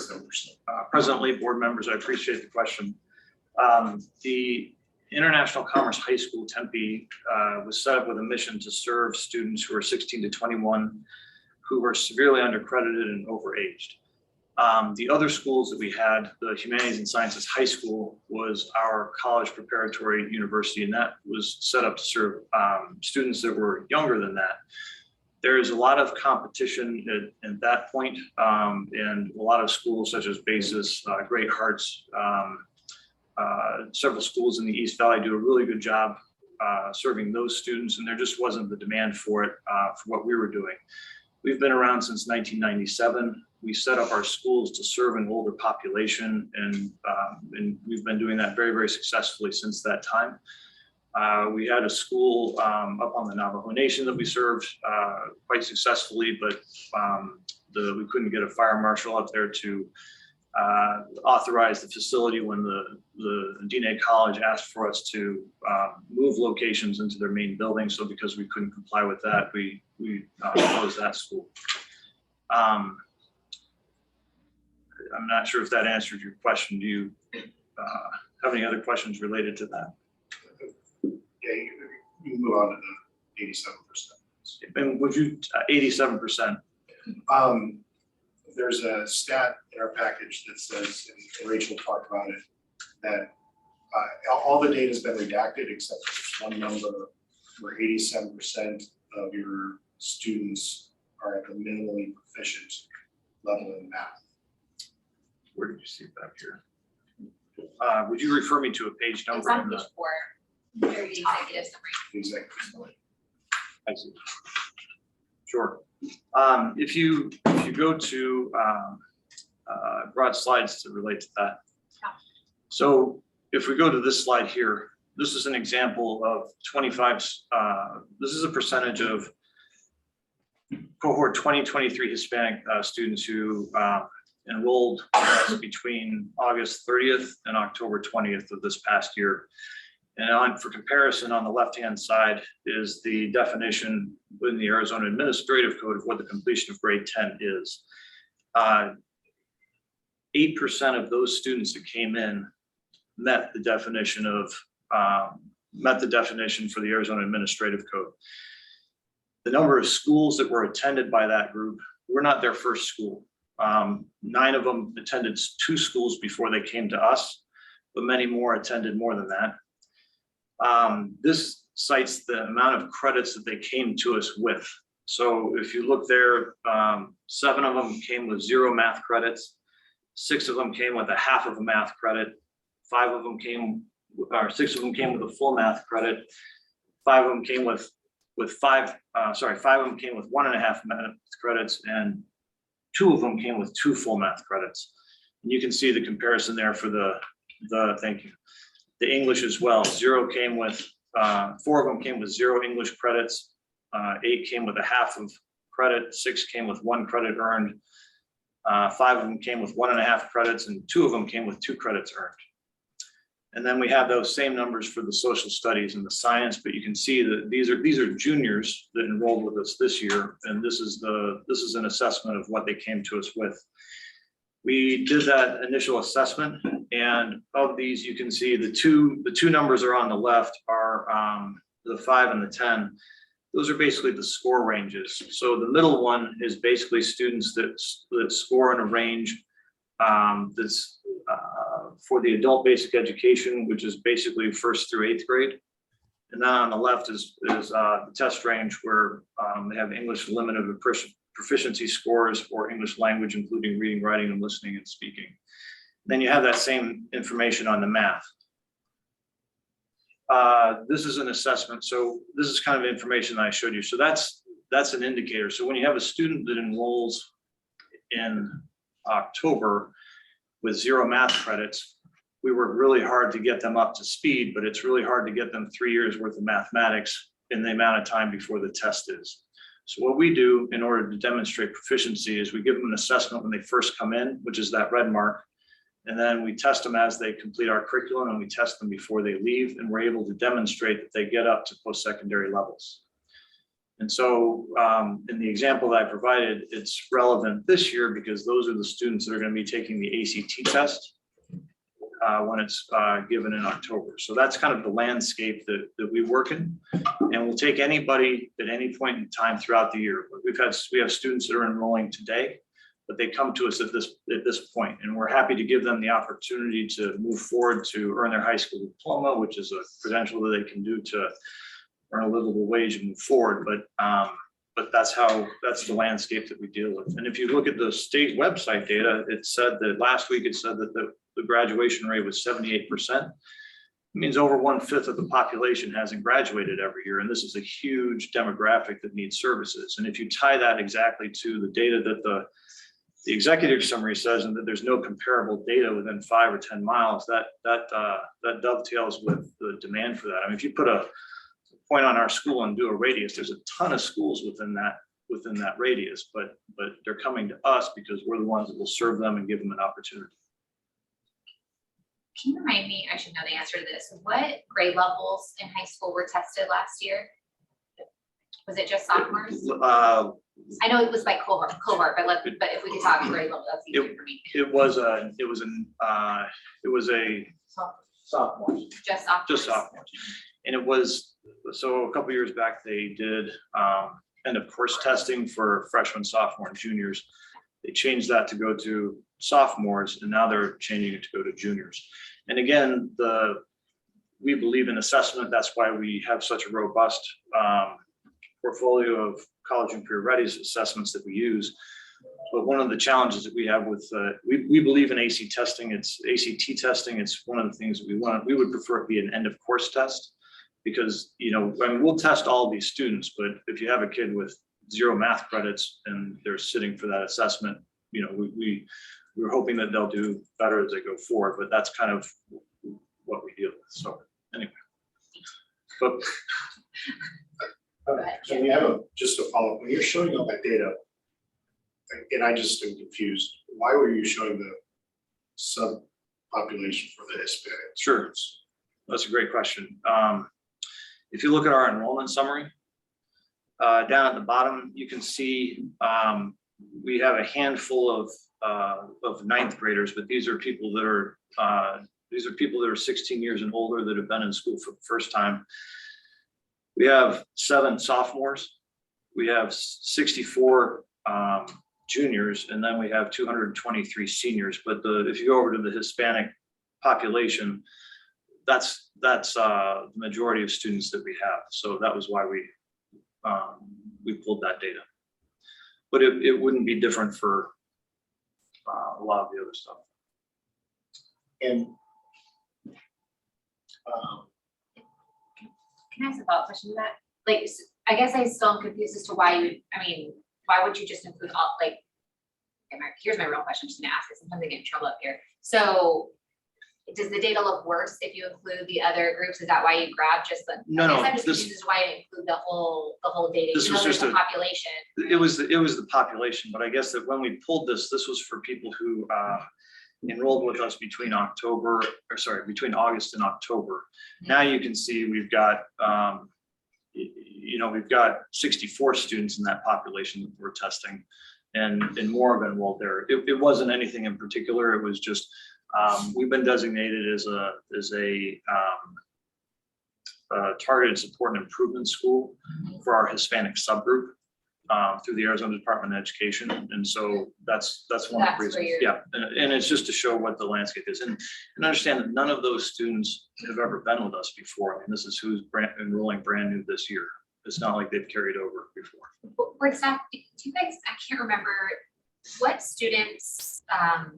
President Lee, board members, I appreciate the question. The International Commerce High School Tempe was set up with a mission to serve students who are 16 to 21 who were severely undercredited and overaged. The other schools that we had, the Humanities and Sciences High School, was our college preparatory university, and that was set up to serve students that were younger than that. There is a lot of competition at that point, and a lot of schools such as Basis, Great Hearts, several schools in the East Valley do a really good job serving those students, and there just wasn't the demand for it for what we were doing. We've been around since 1997. We set up our schools to serve an older population, and we've been doing that very, very successfully since that time. We had a school up on the Navajo Nation that we served quite successfully, but we couldn't get a fire marshal up there to authorized the facility when the DNA College asked for us to move locations into their main building. So because we couldn't comply with that, we closed that school. I'm not sure if that answered your question. Do you have any other questions related to that? Yeah, you can move on to the 87%. And would you, 87%? There's a stat in our package that says, and Rachel talked about it, that all the data has been redacted except for this one number where 87% of your students are at the minimally proficient level in math. Where did you see that here? Would you refer me to a page It's number? on page 4, under the executive summary. Executive summary. I see. Sure. If you go to brought slides to relate to that. Yeah. So if we go to this slide here, this is an example of 25. This is a percentage of cohort 2023 Hispanic students who enrolled between August 30th and October 20th of this past year. And for comparison, on the left-hand side is the definition in the Arizona Administrative Code of what the completion of grade 10 is. 8% of those students that came in met the definition for the Arizona Administrative Code. The number of schools that were attended by that group were not their first school. 9 of them attended 2 schools before they came to us, but many more attended more than that. This cites the amount of credits that they came to us with. So if you look there, 7 of them came with 0 math credits. 6 of them came with a half of a math credit. 5 of them came, or 6 of them came with a full math credit. 5 of them came with 5 of them came with 1.5 math credits, and 2 of them came with 2 full math credits. And you can see the comparison there for the thank you. The English as well. 4 of them came with 0 English credits. 8 came with a half of credit. 6 came with 1 credit earned. 5 of them came with 1.5 credits, and 2 of them came with 2 credits earned. And then we have those same numbers for the social studies and the science, but you can see that these are juniors that enrolled with us this year, and this is an assessment of what they came to us with. We did that initial assessment, and of these, you can see the two numbers are on the left are the 5 and the 10. Those are basically the score ranges. So the middle one is basically students that score in a range that's for the adult basic education, which is basically 1st through 8th grade. And then on the left is the test range where they have English limited proficiency scores or English language, including reading, writing, and listening and speaking. Then you have that same information on the math. This is an assessment. So this is kind of information that I showed you. So that's an indicator. So when you have a student that enrolls in October with 0 math credits, we work really hard to get them up to speed, but it's really hard to get them 3 years worth of mathematics in the amount of time before the test is. So what we do in order to demonstrate proficiency is we give them an assessment when they first come in, which is that red mark. And then we test them as they complete our curriculum, and we test them before they leave, and we're able to demonstrate that they get up to post-secondary levels. And so in the example that I provided, it's relevant this year because those are the students that are going to be taking the ACT test when it's given in October. So that's kind of the landscape that we work in, and we'll take anybody at any point in time throughout the year. We have students that are enrolling today, but they come to us at this point, and we're happy to give them the opportunity to move forward to earn their high school diploma, which is a credential that they can do to earn a livable wage and move forward. But that's the landscape that we deal with. And if you look at the state website data, it said that last week it said that the graduation rate was 78%. It means over 1/5 of the population hasn't graduated every year. And this is a huge demographic that needs services. And if you tie that exactly to the data that the executive summary says, and that there's no comparable data within 5 or 10 miles, that dovetails with the demand for that. I mean, if you put a point on our school and do a radius, there's a ton of schools within that radius, but they're coming to us because we're the ones that will serve them and give them an opportunity. Can you remind me, I should know the answer to this, what grade levels in high school were tested last year? Was it just sophomores? I know it was by cohort, but if we could talk grade level, that's easier for me. It was a sophomore. Just sophomores. Just sophomores. And it was, so a couple years back, they did end of course testing for freshmen, sophomore, and juniors. They changed that to go to sophomores, and now they're changing it to go to juniors. And again, we believe in assessment. That's why we have such a robust portfolio of college and career readiness assessments that we use. But one of the challenges that we have with, we believe in ACT testing. It's one of the things that we want. We would prefer it be an end of course test because, I mean, we'll test all of these students, but if you have a kid with 0 math credits and they're sitting for that assessment, we're hoping that they'll do better as they go forward, but that's kind of what we deal with. So anyway, but Can we have just a follow-up? When you're showing all that data, and I just am confused, why were you showing the subpopulation for the Hispanic? Sure, that's a great question. If you look at our enrollment summary, down at the bottom, you can see we have a handful of ninth graders, but these are people that are 16 years and older that have been in school for the first time. We have 7 sophomores, we have 64 juniors, and then we have 223 seniors. But if you go over to the Hispanic population, that's the majority of students that we have. So that was why we pulled that data. But it wouldn't be different for a lot of the other stuff. And Can I ask a follow-up question to that? Like, I guess I still am confused as to why would you just include all, like, here's my real question, I'm just gonna ask it, sometimes I get in trouble up here. So does the data look worse if you include the other groups? Is that why you grab just the? No, I'm just confused as to why you include the whole data, This even was though there's just a population. It was the population, but I guess that when we pulled this was for people who enrolled with us between August and October. Now you can see we've got we've got 64 students in that population that we're testing, and more have enrolled there. It wasn't anything in particular. It was just we've been designated as a targeted support and improvement school for our Hispanic subgroup through the Arizona Department of Education. And so that's one of the reasons. Yeah, and it's just to show what the landscape is. And understand that none of those students have ever been with us before. I mean, this is who's enrolling brand new this year. It's not like they've carried over before. For example, do you guys, I can't remember what students are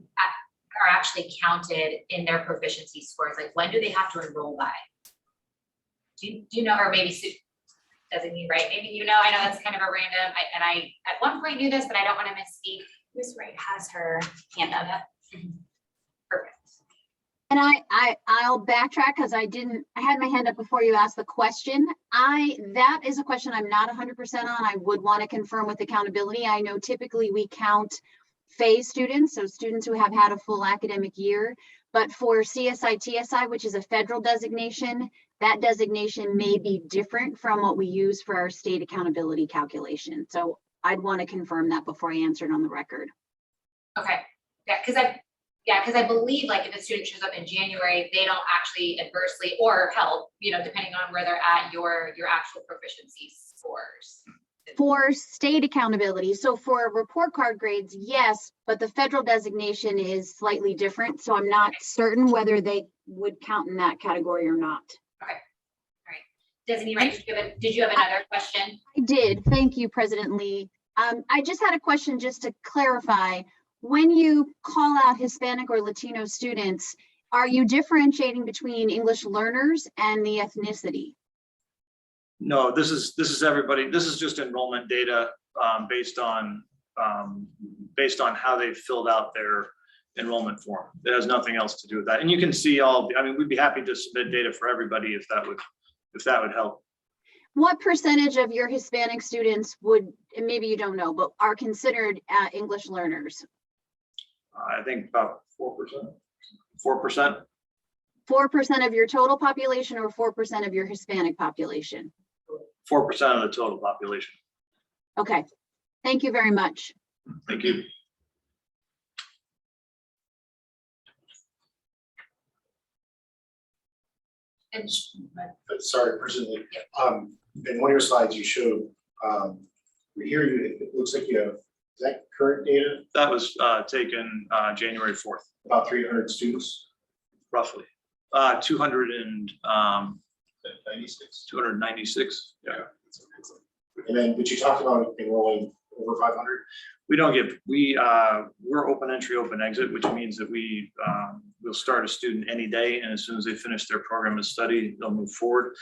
actually counted in their proficiency scores. Like, when do they have to enroll by? Do you know, or maybe doesn't mean right? Maybe I know that's kind of a random, and I at one point knew this, but I don't want to misspeak. Ms. Wright has her hand up. Perfect. And I'll backtrack because I had my hand up before you asked the question. That is a question I'm not 100% on. I would want to confirm with accountability. I know typically we count phase students, so students who have had a full academic year, but for CSI, TSI, which is a federal designation, that designation may be different from what we use for our state accountability calculation. So I'd want to confirm that before I answer it on the record. Okay, because I believe, like, if a student shows up in January, they don't actually adversely or help, depending on where they're at, your actual proficiency scores. For state accountability, so for report card grades, yes, but the federal designation is slightly different. So I'm not certain whether they would count in that category or not. Okay, all right. Designee Wright, did you have another question? I did. Thank you, President Lee. I just had a question just to clarify. When you call out Hispanic or Latino students, are you differentiating between English learners and the ethnicity? No, this is everybody. This is just enrollment data based on how they filled out their enrollment form. It has nothing else to do with that. And you can see we'd be happy to submit data for everybody if that would help. What percentage of your Hispanic students would, and maybe you don't know, but are considered English learners? I think about 4%. 4% of your total population or 4% of your Hispanic population? 4% of the total population. Okay, thank you very much. Thank you. And Sorry, President Lee. In one of your slides, you showed, here it looks like you have, is that current data? That was taken January 4th, About 300 students? roughly. 296. Yeah. And then, but you talked about enrolling over 500? We don't get, we're open entry, open exit, which means that we'll start a student any day, and as soon as they finish their program of study, they'll move forward.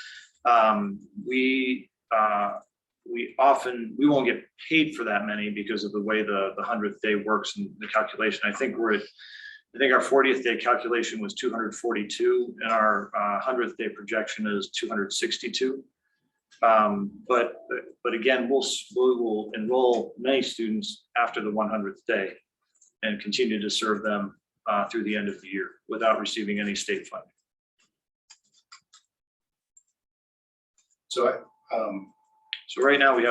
We won't get paid for that many because of the way the 100th day works and the calculation. I think our 40th day calculation was 242, and our 100th day projection is 262. But again, we will enroll many students after the 100th day and continue to serve them through the end of the year without receiving any state funding. So, so right now we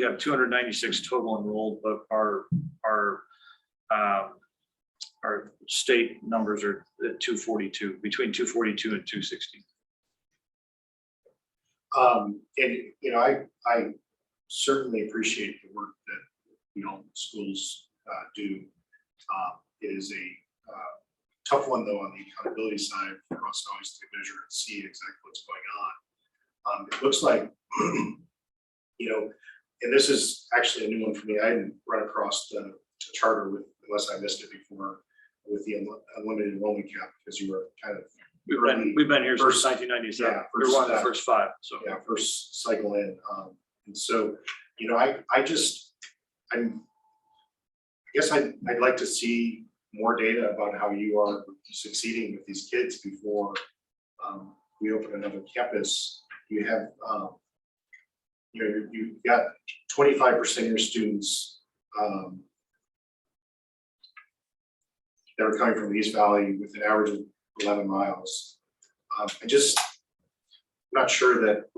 have 296 total enrolled, but our state numbers are at 242, between 242 and 260. And I certainly appreciate the work that schools do. It is a tough one though on the accountability side for us always to measure and see exactly what's going on. It looks like, and this is actually a new one for me. I didn't run across the charter unless I missed it before, with the unlimited enrollment cap, because you were kind of. We've been here since 1997. Yeah, we're one of the first 5. So yeah, first cycle in. And so, I guess I'd like to see more data about how you are succeeding with these kids before we open another campus. You have, you've got 25% of your students that are coming from the East Valley with an average of 11 miles. I'm not sure that,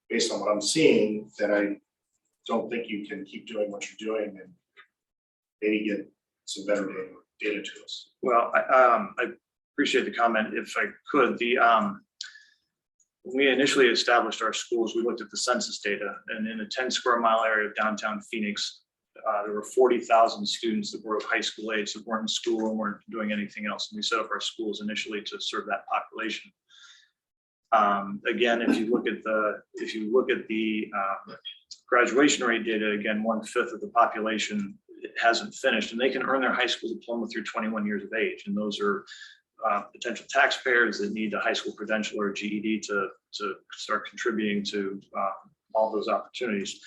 based on what I'm seeing, that I don't think you can keep doing what you're doing and maybe get some better data to us. Well, I appreciate the comment. If I could, when we initially established our schools, we looked at the census data, and in a 10 square mile area of downtown Phoenix, there were 40,000 students that were of high school age that weren't in school and weren't doing anything else. And we set up our schools initially to serve that population. Again, if you look at the graduation rate data, again, 1/5 of the population hasn't finished, and they can earn their high school diploma through 21 years of age. And those are potential taxpayers that need a high school credential or GED to start contributing to all those opportunities.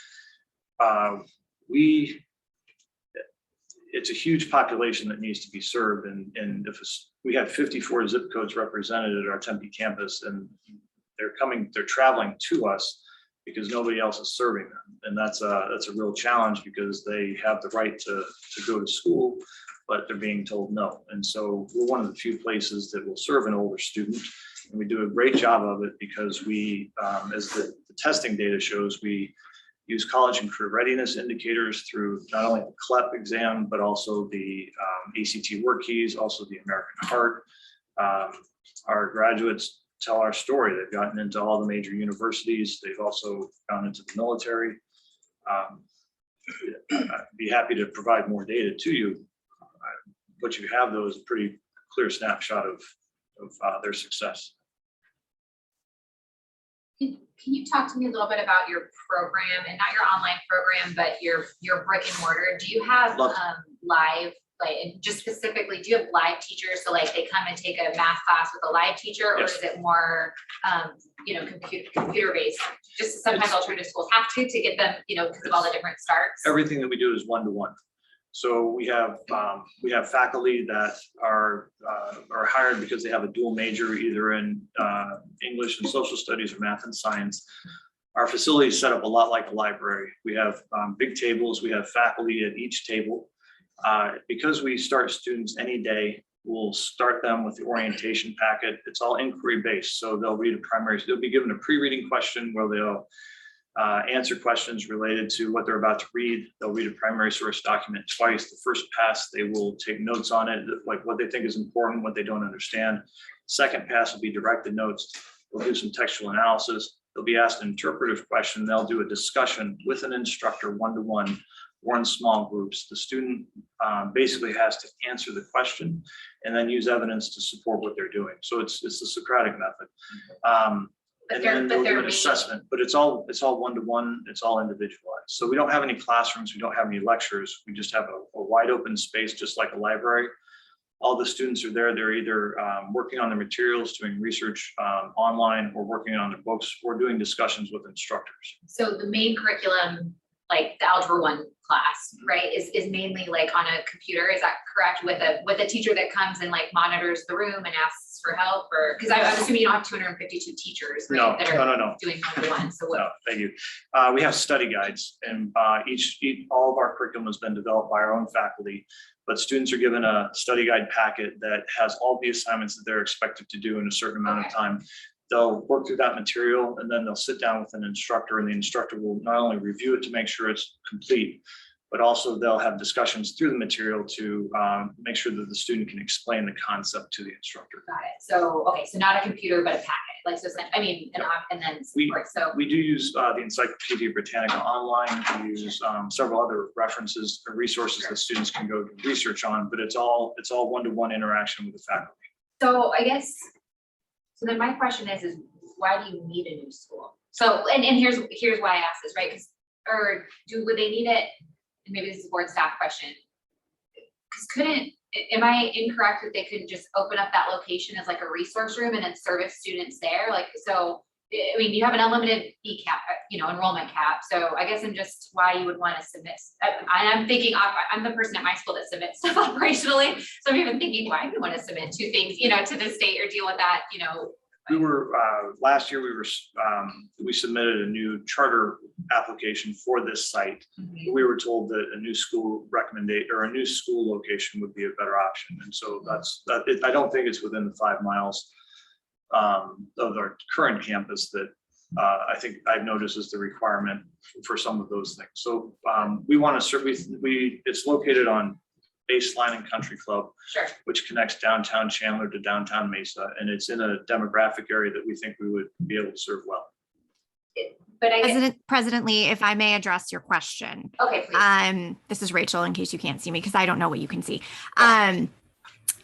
It's a huge population that needs to be served, and if we had 54 zip codes represented at our Tempe campus, and they're traveling to us because nobody else is serving them, and that's a real challenge because they have the right to go to school, but they're being told no. And so we're one of the few places that will serve an older student, and we do a great job of it because we, as the testing data shows, we use college and career readiness indicators through not only the CLEP exam, but also the ACT Workies, also the American Heart. Our graduates tell our story. They've gotten into all the major universities. They've also gone into the military. I'd be happy to provide more data to you. What you have, though, is a pretty clear snapshot of their success. Can you talk to me a little bit about your program, and not your online program, but your brick and mortar? Do you have live, and just specifically, do you have live teachers? So they come and take a math class with a live teacher, or Yes. is it more, computer based? Just sometimes alternative schools have to get them, because of all the different starts. Everything that we do is one-to-one. So we have faculty that are hired because they have a dual major, either in English and social studies or math and science. Our facility is set up a lot like a library. We have big tables. We have faculty at each table. Because we start students any day, We'll start them with the orientation packet. It's all inquiry based. So they'll they'll be given a pre-reading question where they'll answer questions related to what they're about to read. They'll read a primary source document twice. The first pass, they will take notes on it, like what they think is important, what they don't understand. Second pass will be directed notes. They'll do some textual analysis. They'll be asked an interpretive question. They'll do a discussion with an instructor one-to-one or in small groups. The student basically has to answer the question and then use evidence to support what they're doing. So it's the Socratic method. And then they'll do an assessment, but it's all one-to-one, it's all individualized. So we don't have any classrooms, we don't have any lectures. We just have a wide open space, just like a library. All the students are there. They're either working on their materials, doing research online, or working on their books, or doing discussions with instructors. So the main curriculum, like the Algebra 1 class, right, is mainly like on a computer, is that correct? With a teacher that comes and like monitors the room and asks for help, or, because I'm assuming you don't have 252 teachers, right? No, that are no. doing one-to-one, so what? No, thank you. We have study guides, and all of our curriculum has been developed by our own faculty, but students are given a study guide packet that has all the assignments that they're expected to do in a certain amount of time. They'll work through that material, and then they'll sit down with an instructor, and the instructor will not only review it to make sure it's complete, but also they'll have discussions through the material to make sure that the student can explain the concept to the instructor. Got it. So, okay, so not a computer, but a packet, like, so, I mean, and then support, so. We do use the Encyclopedia Britannica online. We use several other references or resources that students can go do research on, but it's all one-to-one interaction with the faculty. So I guess, so then my question is why do you need a new school? So, and here's why I asked this, right? Would they need it? And maybe this is a board staff question. Because am I incorrect that they couldn't just open up that location as like a resource room and then service students there? Like, so, I mean, you have an unlimited cap, enrollment cap. So I guess I'm just why you would want to submit. I'm thinking, I'm the person at my school that submits stuff operationally. So I'm even thinking, why do you want to submit two things, to the state or deal with that, We were, last year, we submitted a new charter application for this site. Mm-hmm. We were told that a new school a new school location would be a better option. And so I don't think it's within the 5 miles of our current campus that I think I've noticed is the requirement for some of those things. So we want to serve, it's located on Baseline and Country Club, sure, which connects downtown Chandler to downtown Mesa, and it's in a demographic area that we think we would be able to serve well. But President Lee, if I may address your question. Okay, please. This is Rachel, in case you can't see me, because I don't know what you can see.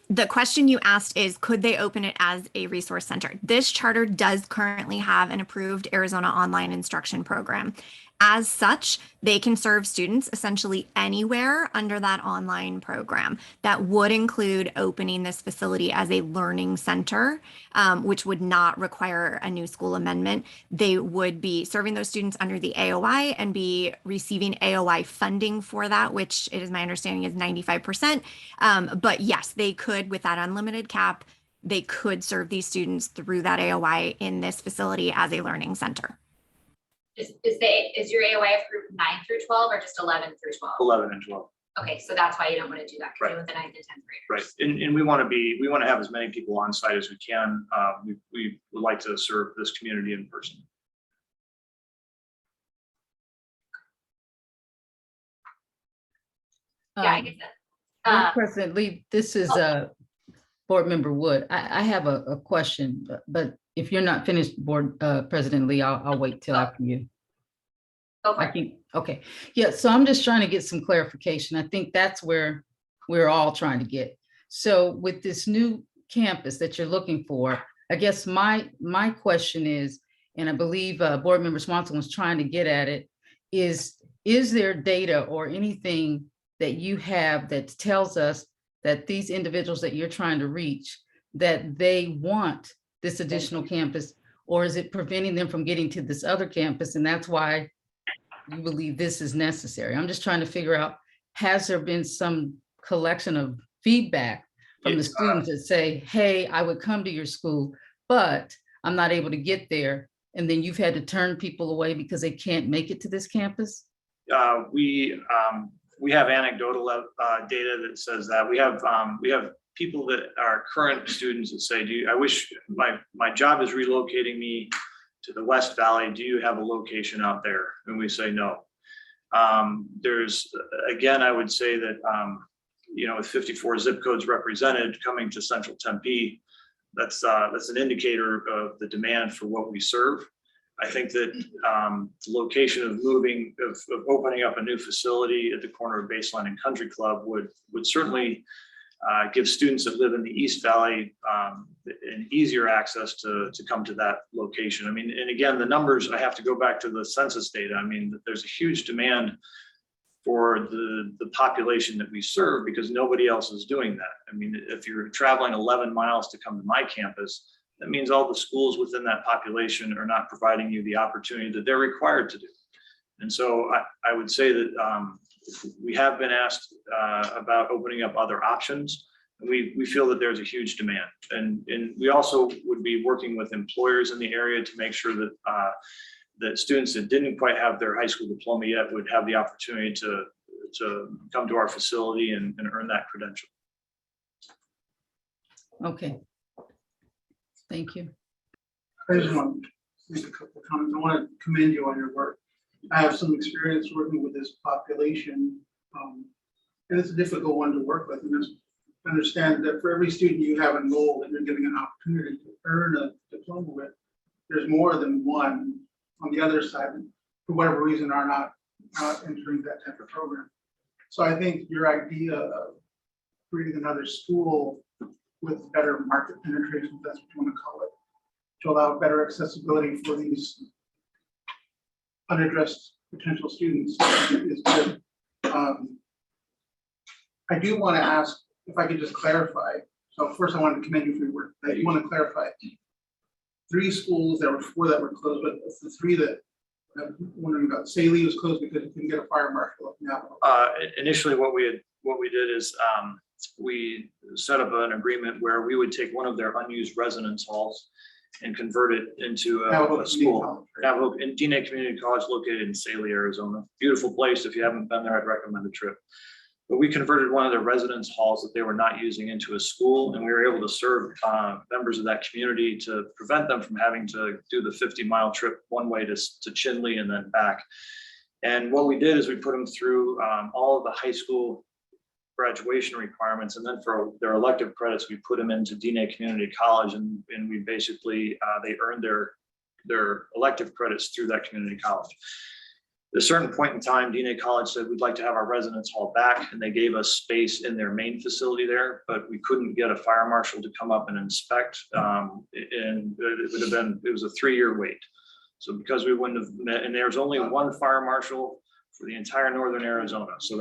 The question you asked is, could they open it as a resource center? This charter does currently have an approved Arizona online instruction program. As such, they can serve students essentially anywhere under that online program. That would include opening this facility as a learning center, which would not require a new school amendment. They would be serving those students under the AOI and be receiving AOI funding for that, which it is my understanding is 95%. But yes, they could, with that unlimited cap, they could serve these students through that AOI in this facility as a learning center. Is your AOI approved 9 through 12 or just 11 through 12? 11 and 12. Okay, so that's why you don't want to do that, because Right. you're with the 9th and 10th graders. Right, and we want to have as many people on site as we can. We would like to serve this community in person. Yeah, I get that. President Lee, this is Board Member Wood. I have a question, but if you're not finished, President Lee, I'll wait till after you. Okay. Yeah, so I'm just trying to get some clarification. I think that's where we're all trying to get. So with this new campus that you're looking for, I guess my question is, and I believe Board Member Swanson was trying to get at it, is there data or anything that you have that tells us that these individuals that you're trying to reach, that they want this additional campus, or is it preventing them from getting to this other campus, and that's why you believe this is necessary? I'm just trying to figure out, has there been some collection of feedback from the students that say, hey, I would come to your school, but I'm not able to get there, and then you've had to turn people away because they can't make it to this campus? we have anecdotal data that says that we have people that are current students that say, I wish my job is relocating me to the West Valley. Do you have a location out there? And we say no. There's, again, I would say that, with 54 zip codes represented coming to Central Tempe, that's an indicator of the demand for what we serve. I think that the location of opening up a new facility at the corner of Baseline and Country Club would certainly give students that live in the East Valley an easier access to come to that location. I mean, and again, the numbers, I have to go back to the census data. I mean, there's a huge demand for the population that we serve because nobody else is doing that. I mean, if you're traveling 11 miles to come to my campus, that means all the schools within that population are not providing you the opportunity that they're required to do. And so I would say that we have been asked about opening up other options. And we feel that there's a huge demand. And we also would be working with employers in the area to make sure that that students that didn't quite have their high school diploma yet would have the opportunity to come to our facility and earn that credential. Okay. Thank you. I just want to make a couple of comments. I want to commend you on your work. I have some experience working with this population, and it's a difficult one to work with. And just understand that for every student you have enrolled and you're giving an opportunity to earn a diploma with, there's more than one on the other side, for whatever reason, are not entering that type of program. So I think your idea of creating another school with better market penetration, if that's what you want to call it, to allow better accessibility for these unaddressed potential students is good. I do want to ask if I could just clarify. So first I wanted to commend you for your work. I do want to clarify. 3 schools, there were 4 that were closed, but the 3 that I'm wondering about, Saley was closed because it couldn't get a fire marshal up now. Initially, what we did is we set up an agreement where we would take one of their unused residence halls and convert it into a school. Navajo Indiana Community College located in Saley, Arizona. Beautiful place. If you haven't been there, I'd recommend a trip. But we converted one of their residence halls that they were not using into a school, and we were able to serve members of that community to prevent them from having to do the 50-mile trip one way to Chinle and then back. And what we did is we put them through all of the high school graduation requirements, and then for their elective credits, we put them into DNA Community College, and we basically they earned their elective credits through that community college. At a certain point in time, DNA College said, we'd like to have our residence hall back, and they gave us space in their main facility there, but we couldn't get a fire marshal to come up and inspect, and it was a 3-year wait. So because we wouldn't have met, and there's only one fire marshal for the entire northern Arizona, so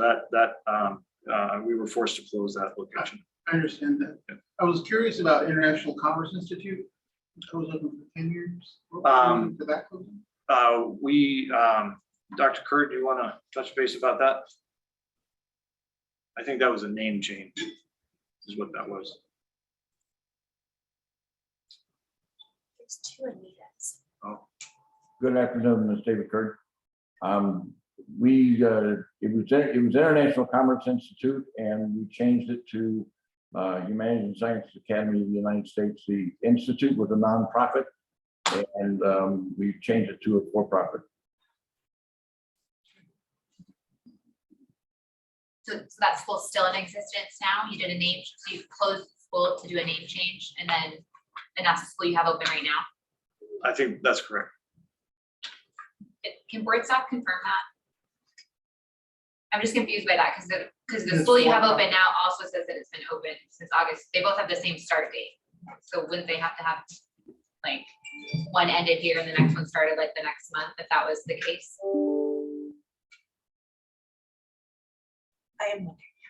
we were forced to close that location. I understand that. Yeah. I was curious about International Commerce Institute. I was open for 10 years. Did that close? Dr. Kurt, do you want to touch base about that? I think that was a name change, is what that was. There's 2 Anitas. Oh. Good afternoon, Ms. David Kurt. It was International Commerce Institute, and we changed it to Humanities and Sciences Academy of the United States. The institute was a nonprofit, and we changed it to a for-profit. So that school's still in existence now? You did a name, so you closed the school to do a name change, and that's the school you have open right now? I think that's correct. Can board staff confirm that? I'm just confused by that because the school you have open now also says that it's been open since August. They both have the same start date. So wouldn't they have to have like one ended here and the next one started like the next month if that was the case? I am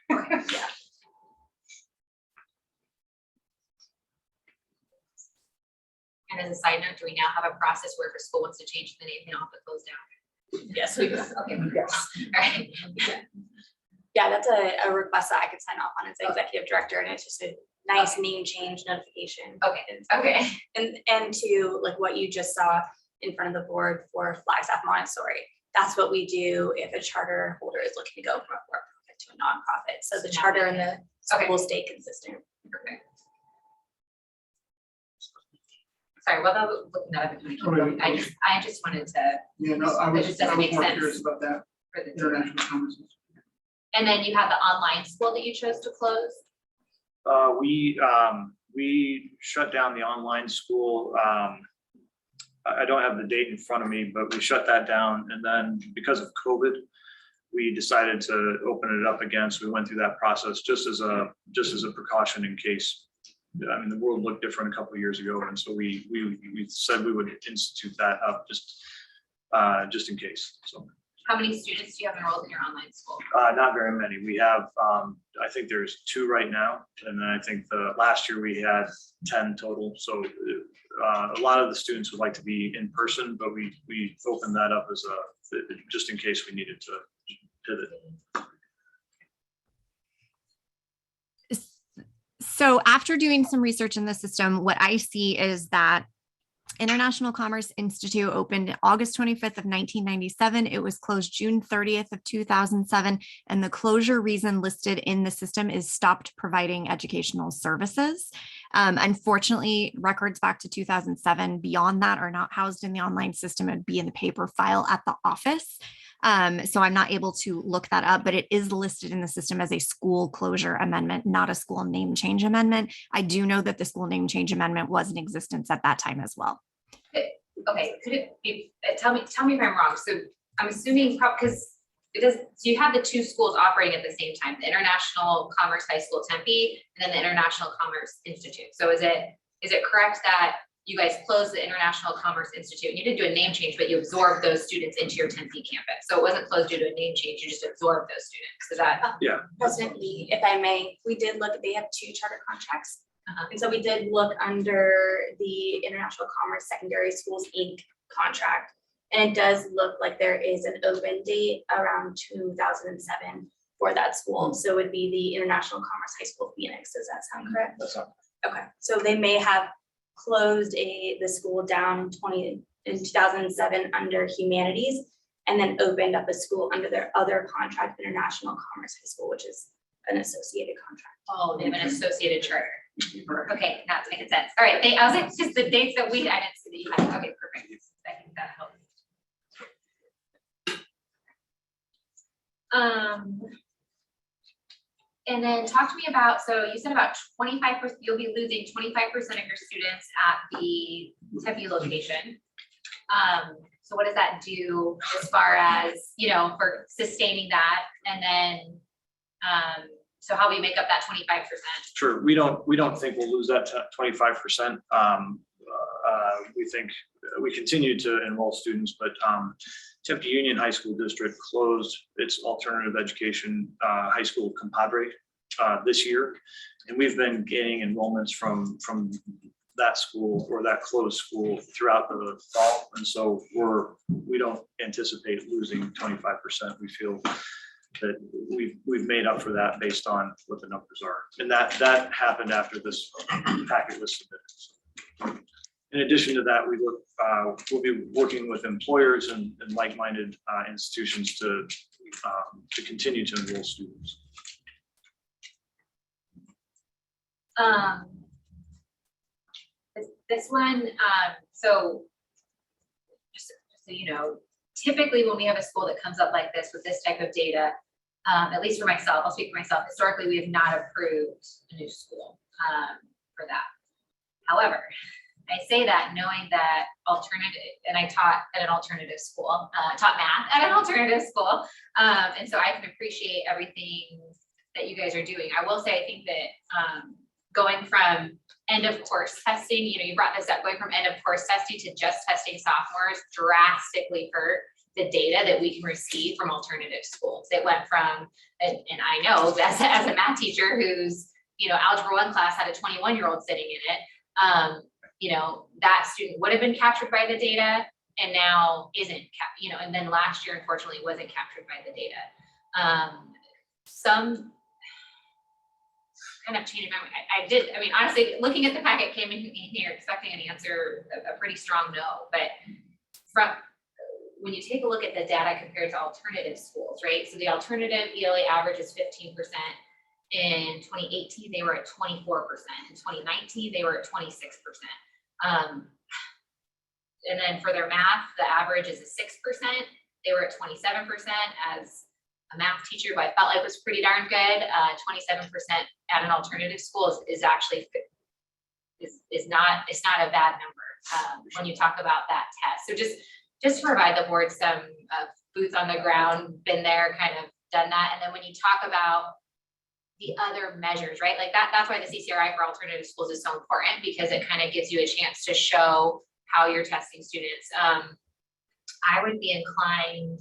wondering. Yeah. And as a side note, do we now have a process where if a school wants to change the name, they don't have to close down? Yes, we do. Okay, yes. All right. Yeah, that's a request that I could sign off on as executive director, and it's just a nice name change notification. Okay. Okay. And to like what you just saw in front of the board for Flagstaff Montessori, that's what we do if a charter holder is looking to go from a nonprofit to a nonprofit. So the charter and the school will stay consistent. Perfect. Sorry, while I was looking that up, I just wanted to. Yeah, no, I That was just doesn't make more sense curious about that for the. international conversation. And then you had the online school that you chose to close. We shut down the online school. I don't have the date in front of me, but we shut that down. And then because of COVID, we decided to open it up again. So we went through that process just as a precaution in case. I mean, the world looked different a couple of years ago, and so we said we would institute that up just in case. So. How many students do you have enrolled in your online school? Not very many. We have, I think there's 2 right now. And then I think last year we had 10 total. So a lot of the students would like to be in person, but we opened that up as just in case we needed to pivot. So after doing some research in the system, what I see is that International Commerce Institute opened August 25th of 1997. It was closed June 30th of 2007. And the closure reason listed in the system is stopped providing educational services. Unfortunately, records back to 2007 beyond that are not housed in the online system. It'd be in the paper file at the office. So I'm not able to look that up, but it is listed in the system as a school closure amendment, not a school name change amendment. I do know that the school name change amendment was in existence at that time as well. Okay, could it be, tell me if I'm wrong. So I'm assuming because so you have the 2 schools operating at the same time, the International Commerce High School Tempe and then the International Commerce Institute. So is it correct that you guys closed the International Commerce Institute and you didn't do a name change, but you absorbed those students into your Tempe campus? So it wasn't closed due to a name change, you just absorbed those students. Is that? Yeah. President Lee, if I may, we did look, they have 2 charter contracts. And so we did look under the International Commerce Secondary Schools, Inc. contract. And it does look like there is an open date around 2007 for that school. So it would be the International Commerce High School Phoenix. Does that sound correct? That's not. Okay, so they may have closed the school down in 2007 under Humanities and then opened up a school under their other contract, International Commerce High School, which is an associated contract. Oh, they have an associated charter. Okay, that's making sense. All right, I was like, just the dates that I didn't see that you had. Okay, perfect. I think that helps. And then talk to me about, so you said about 25%, you'll be losing 25% of your students at the Tempe location. So what does that do as far as, for sustaining that? And then, so how we make up that 25%? Sure, we don't think we'll lose that 25%. We think we continue to enroll students, but Tempe Union High School District closed its alternative education high school compadre this year, and we've been gaining enrollments from that school or that closed school throughout the fall, and so we don't anticipate losing 25%. We feel that we've made up for that based on what the numbers are, and that happened after this packet was submitted. In addition to that, we'll be working with employers and like-minded institutions to continue to enroll students. This one, so just so you know, typically when we have a school that comes up like this with this type of data, at least for myself, I'll speak for myself, historically, we have not approved a new school for that. However, I say that knowing that alternative, and I taught at an alternative school, taught math at an alternative school. And so I can appreciate everything that you guys are doing. I will say, I think that going from end of course testing, you brought this up, going from end of course testing to just testing sophomores drastically hurt the data that we can receive from alternative schools. It went from, and I know as a math teacher who's, Algebra 1 class had a 21-year-old sitting in it, that student would have been captured by the data and now isn't, and then last year, unfortunately, wasn't captured by the data. Some kind of changed my mind. Honestly, looking at the packet, came in here expecting an answer, a pretty strong no, but when you take a look at the data compared to alternative schools, right? So the alternative ELA average is 15%. In 2018, they were at 24%. In 2019, they were at 26%. And then for their math, the average is a 6%. They were at 27% as a math teacher, but I felt like was pretty darn good. 27% at an alternative school is actually is not a bad number when you talk about that test. So just to provide the board some boots on the ground, been there, kind of done that. And then when you talk about the other measures, right? Like that's why the CCRI for alternative schools is so important, because it kind of gives you a chance to show how you're testing students. I would be inclined,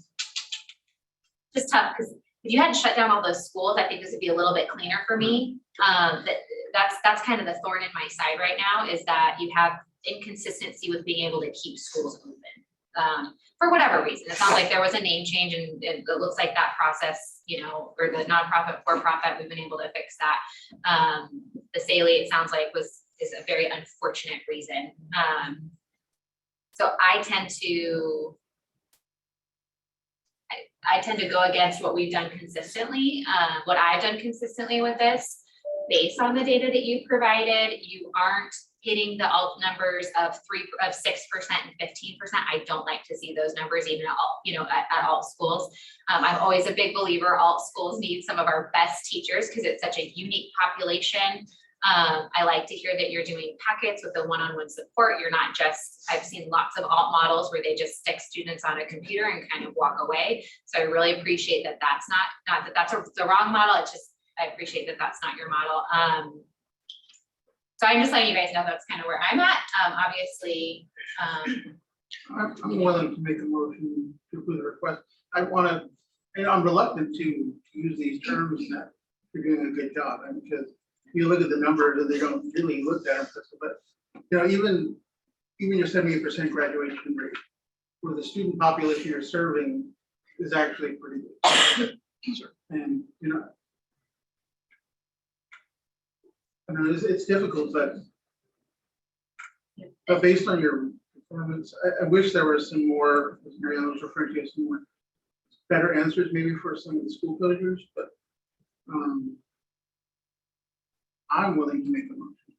just tough, because if you hadn't shut down all those schools, I think this would be a little bit cleaner for me. That's kind of the thorn in my side right now, is that you have inconsistency with being able to keep schools open. For whatever reason, it sounds like there was a name change, and it looks like that process, you know, or the nonprofit for profit, we've been able to fix that. The SALE, it sounds like is a very unfortunate reason. So I tend to go against what we've done consistently. What I've done consistently with this, based on the data that you provided, you aren't hitting the alt numbers of 6% and 15%. I don't like to see those numbers even at all, at alt schools. I'm always a big believer alt schools need some of our best teachers because it's such a unique population. I like to hear that you're doing packets with the one-on-one support. You're not just, I've seen lots of alt models where they just stick students on a computer and kind of walk away. So I really appreciate that that's not that that's the wrong model. It's just, I appreciate that that's not your model. So I'm just letting you guys know that's kind of where I'm at. Obviously. I'm willing to make a motion to approve the request. I'm reluctant to use these terms that you're doing a good job, and because you look at the numbers and they don't really look that impressive, but even your 78% graduation rate for the student population you're serving is actually pretty good. And I know it's difficult, but based on your performance, I wish there was some more, as Mariana was referring to, some more better answers maybe for some of the school closures, but I'm willing to make a motion.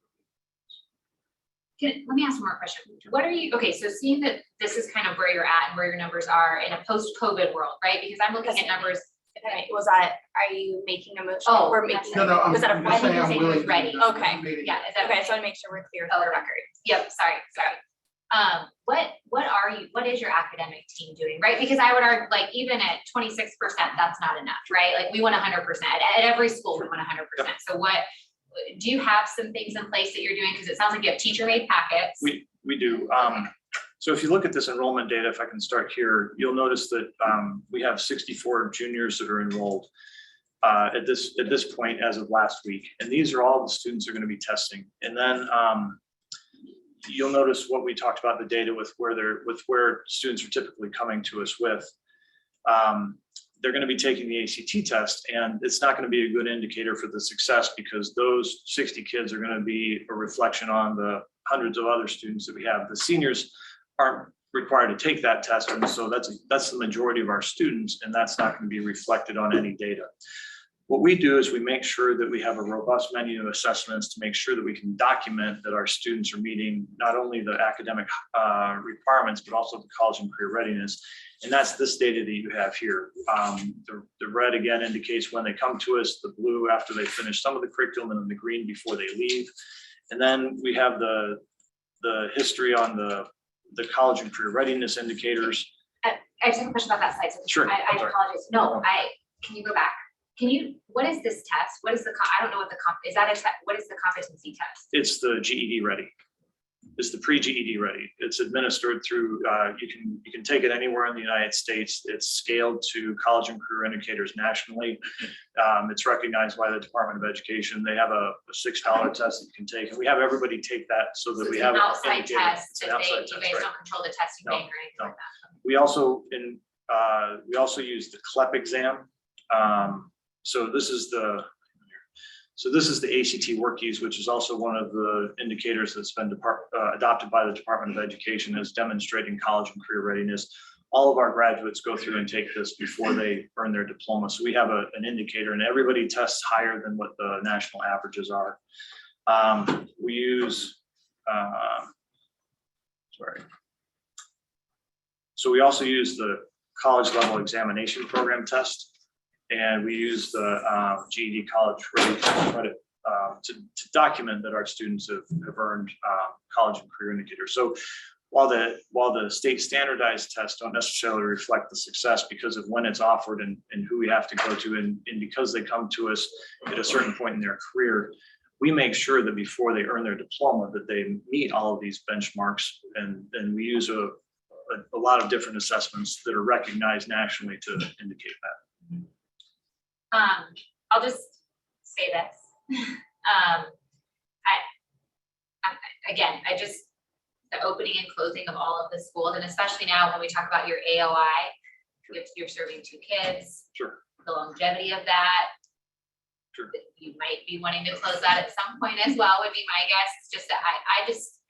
Let me ask one more question. What are you, okay, so seeing that this is kind of where you're at and where your numbers are in a post-COVID world, right? Because I'm looking at numbers. Are you making a motion? Oh, we're making. Was that a I think you're saying it was ready. Okay. Yeah. Is that Okay, so I want to make sure we're clear for the record. Yep. Sorry. What is your academic team doing, right? Because I would argue, like, even at 26%, that's not enough, right? Like, we want 100% at every school. We want 100%. So what do you have some things in place that you're doing? Because it sounds like you have teacher-made packets. We do. So if you look at this enrollment data, if I can start here, you'll notice that we have 64 juniors that are enrolled at this point as of last week. And these are all the students are going to be testing. And then you'll notice what we talked about the data with where students are typically coming to us with. They're going to be taking the ACT test, and it's not going to be a good indicator for the success because those 60 kids are going to be a reflection on the hundreds of other students that we have. The seniors aren't required to take that test, and so that's the majority of our students, and that's not going to be reflected on any data. What we do is we make sure that we have a robust menu of assessments to make sure that we can document that our students are meeting not only the academic requirements, but also the college and career readiness. And that's this data that you have here. The red again indicates when they come to us, the blue after they finish some of the curriculum, and then the green before they leave. And then we have the history on the college and career readiness indicators. I just have a question about that slide. So Sure. I apologize. No, can you go back? What is this test? What is I don't know what is that a test? What is the competency test? It's the GED ready. It's the pre-GED ready. It's administered through, you can take it anywhere in the United States. It's scaled to college and career indicators nationally. It's recognized by the Department of Education. They have a $6 test that you can take, and we have everybody take that so that we have an outside test. You guys right. don't control the testing bank or anything like that. We also use the CLEP exam. So this is the ACT Workies, which is also one of the indicators that's been adopted by the Department of Education as demonstrating college and career readiness. all of our graduates go through and take this before they earn their diploma. So we have an indicator, and everybody tests higher than what the national averages are. We use, so we also use the college level examination program test, and we use the GED college ready credit to document that our students have earned college and career indicators. So while the state standardized tests don't necessarily reflect the success because of when it's offered and who we have to go to, and because they come to us at a certain point in their career, we make sure that before they earn their diploma that they meet all of these benchmarks, and we use a lot of different assessments that are recognized nationally to indicate that. I'll just say this. The opening and closing of all of the schools, and especially now when we talk about your AOI, if you're serving 2 kids, sure, the longevity of that, sure, you might be wanting to close that at some point as well, would be my guess. It's just that I just,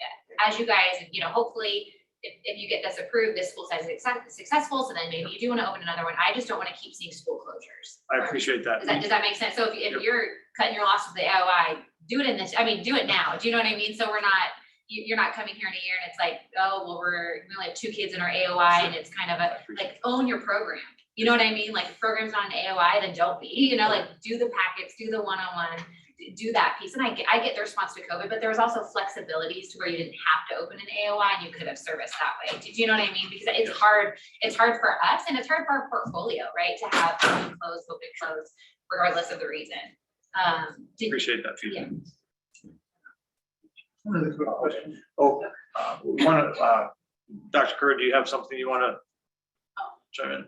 as you guys, hopefully if you get this approved, this school size is successful, so then maybe you do want to open another one. I just don't want to keep seeing school closures. I appreciate that. Does that make sense? So if you're cutting your losses with the AOI, do it do it now. Do you know what I mean? So you're not coming here in a year and it's like, oh, well, we only have 2 kids in our AOI, and it's kind of like own your program. You know what I mean? Like, if program's not an AOI, then don't be, like do the packets, do the one-on-one, do that piece. And I get the response to COVID, but there was also flexibilities to where you didn't have to open an AOI and you could have serviced that way. Do you know what I mean? Because it's hard for us, and it's hard for our portfolio, right? To have open, close, regardless of the reason. Appreciate that feedback. Yeah. Another quick question. Dr. Kerr, do you have something you want to chime in?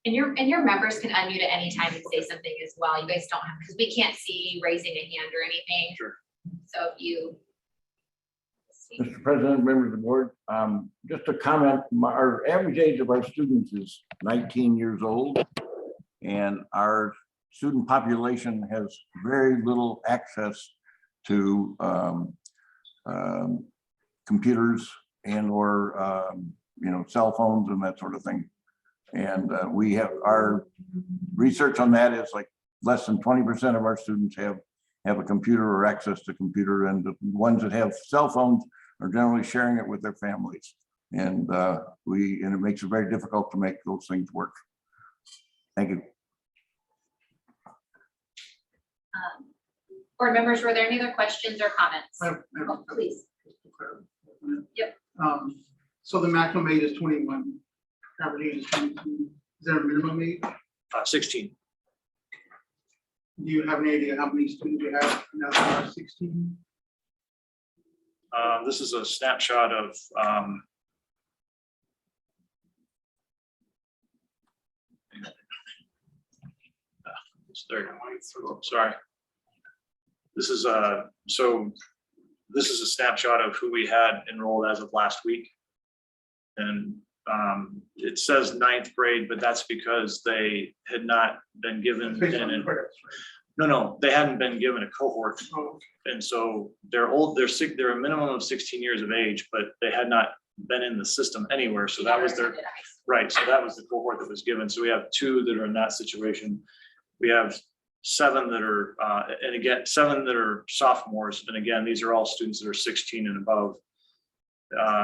And your members can unmute at any time and say something as well. You guys don't have, because we can't see raising a hand or anything. Sure. So if you. Mr. President, members of the board, just a comment, our average age of our students is 19 years old, and our student population has very little access to computers and or cell phones and that sort of thing. And we have, our research on that is like less than 20% of our students have a computer or access to computer, and the ones that have cell phones are generally sharing it with their families. And it makes it very difficult to make those things work. Thank you. Board members, were there any other questions or comments? Please. Yep. So the maximum age is 21, average age is 22. Is there a minimum age? 16. Do you have any idea how many students you have now that are 16? This is a snapshot of sorry. This is a snapshot of who we had enrolled as of last week. And it says 9th grade, but that's because they had not been given they hadn't been given a cohort. And so they're a minimum of 16 years of age, but they had not been in the system anywhere. So that was their right. So that was the cohort that was given. So we have 2 that are in that situation. We have 7 that are, and again, 7 that are sophomores. And again, these are all students that are 16 and above.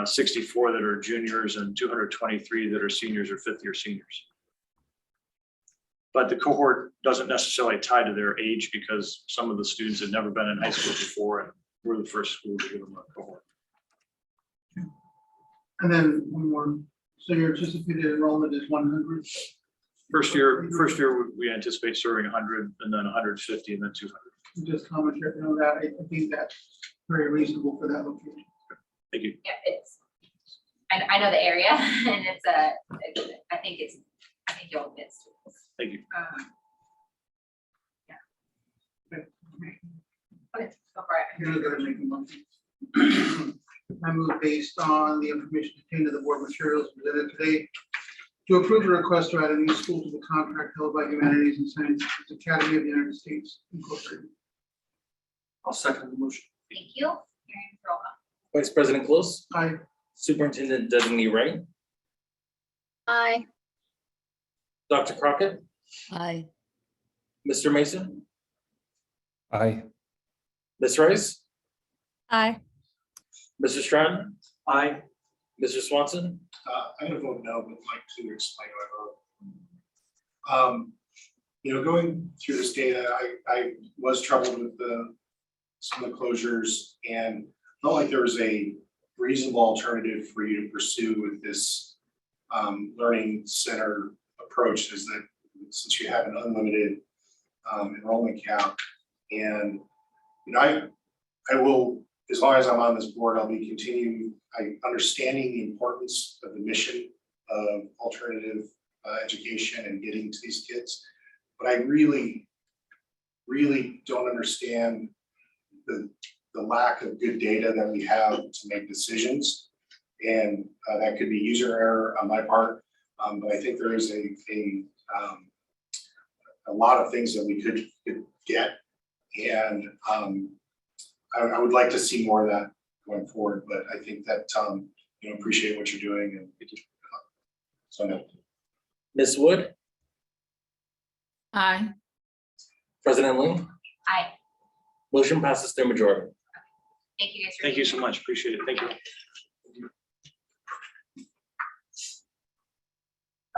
64 that are juniors, and 223 that are seniors or 5th-year seniors. But the cohort doesn't necessarily tie to their age, because some of the students had never been in high school before, and we're the first school to give them a cohort. And then one more. So your anticipated enrollment is 100? First year we anticipate serving 100, and then 150, and then 200. Just comment on that. I think that's very reasonable for that location. Thank you. Yeah, I know the area, and I think you'll get students. Thank you. Yeah. Okay, go for it. You're gonna go ahead and make a motion. I move based on the information contained in the board materials presented today to approve the request to add a new school to the contract held by Humanities and Sciences Academy of the United States, Incorporated. I'll second the motion. Thank you. Hearing roll call. Vice President Close. Aye. Superintendent Designee Wright. Aye. Dr. Crockett, Aye. Mr. Mason, Aye. Ms. Rice, Aye. Mr. Stratton, Aye. Mr. Swanson. I'm gonna vote no, but like to explain my vote. Going through this data, I was troubled with some of the closures and felt like there was a reasonable alternative for you to pursue with this learning center approach, is that since you have an unlimited enrollment cap, and I will, as long as I'm on this board, I'll be continuing understanding the importance of the mission of alternative education and getting to these kids. But I really don't understand the lack of good data that we have to make decisions. And that could be user error on my part. But I think there is a lot of things that we could get. And I would like to see more of that going forward, but I think that, appreciate what you're doing and so no. Ms. Wood, Aye. President Lee, Aye. motion passes through majority. Thank you guys. for Thank you being so here. much. Appreciate it. Thank you.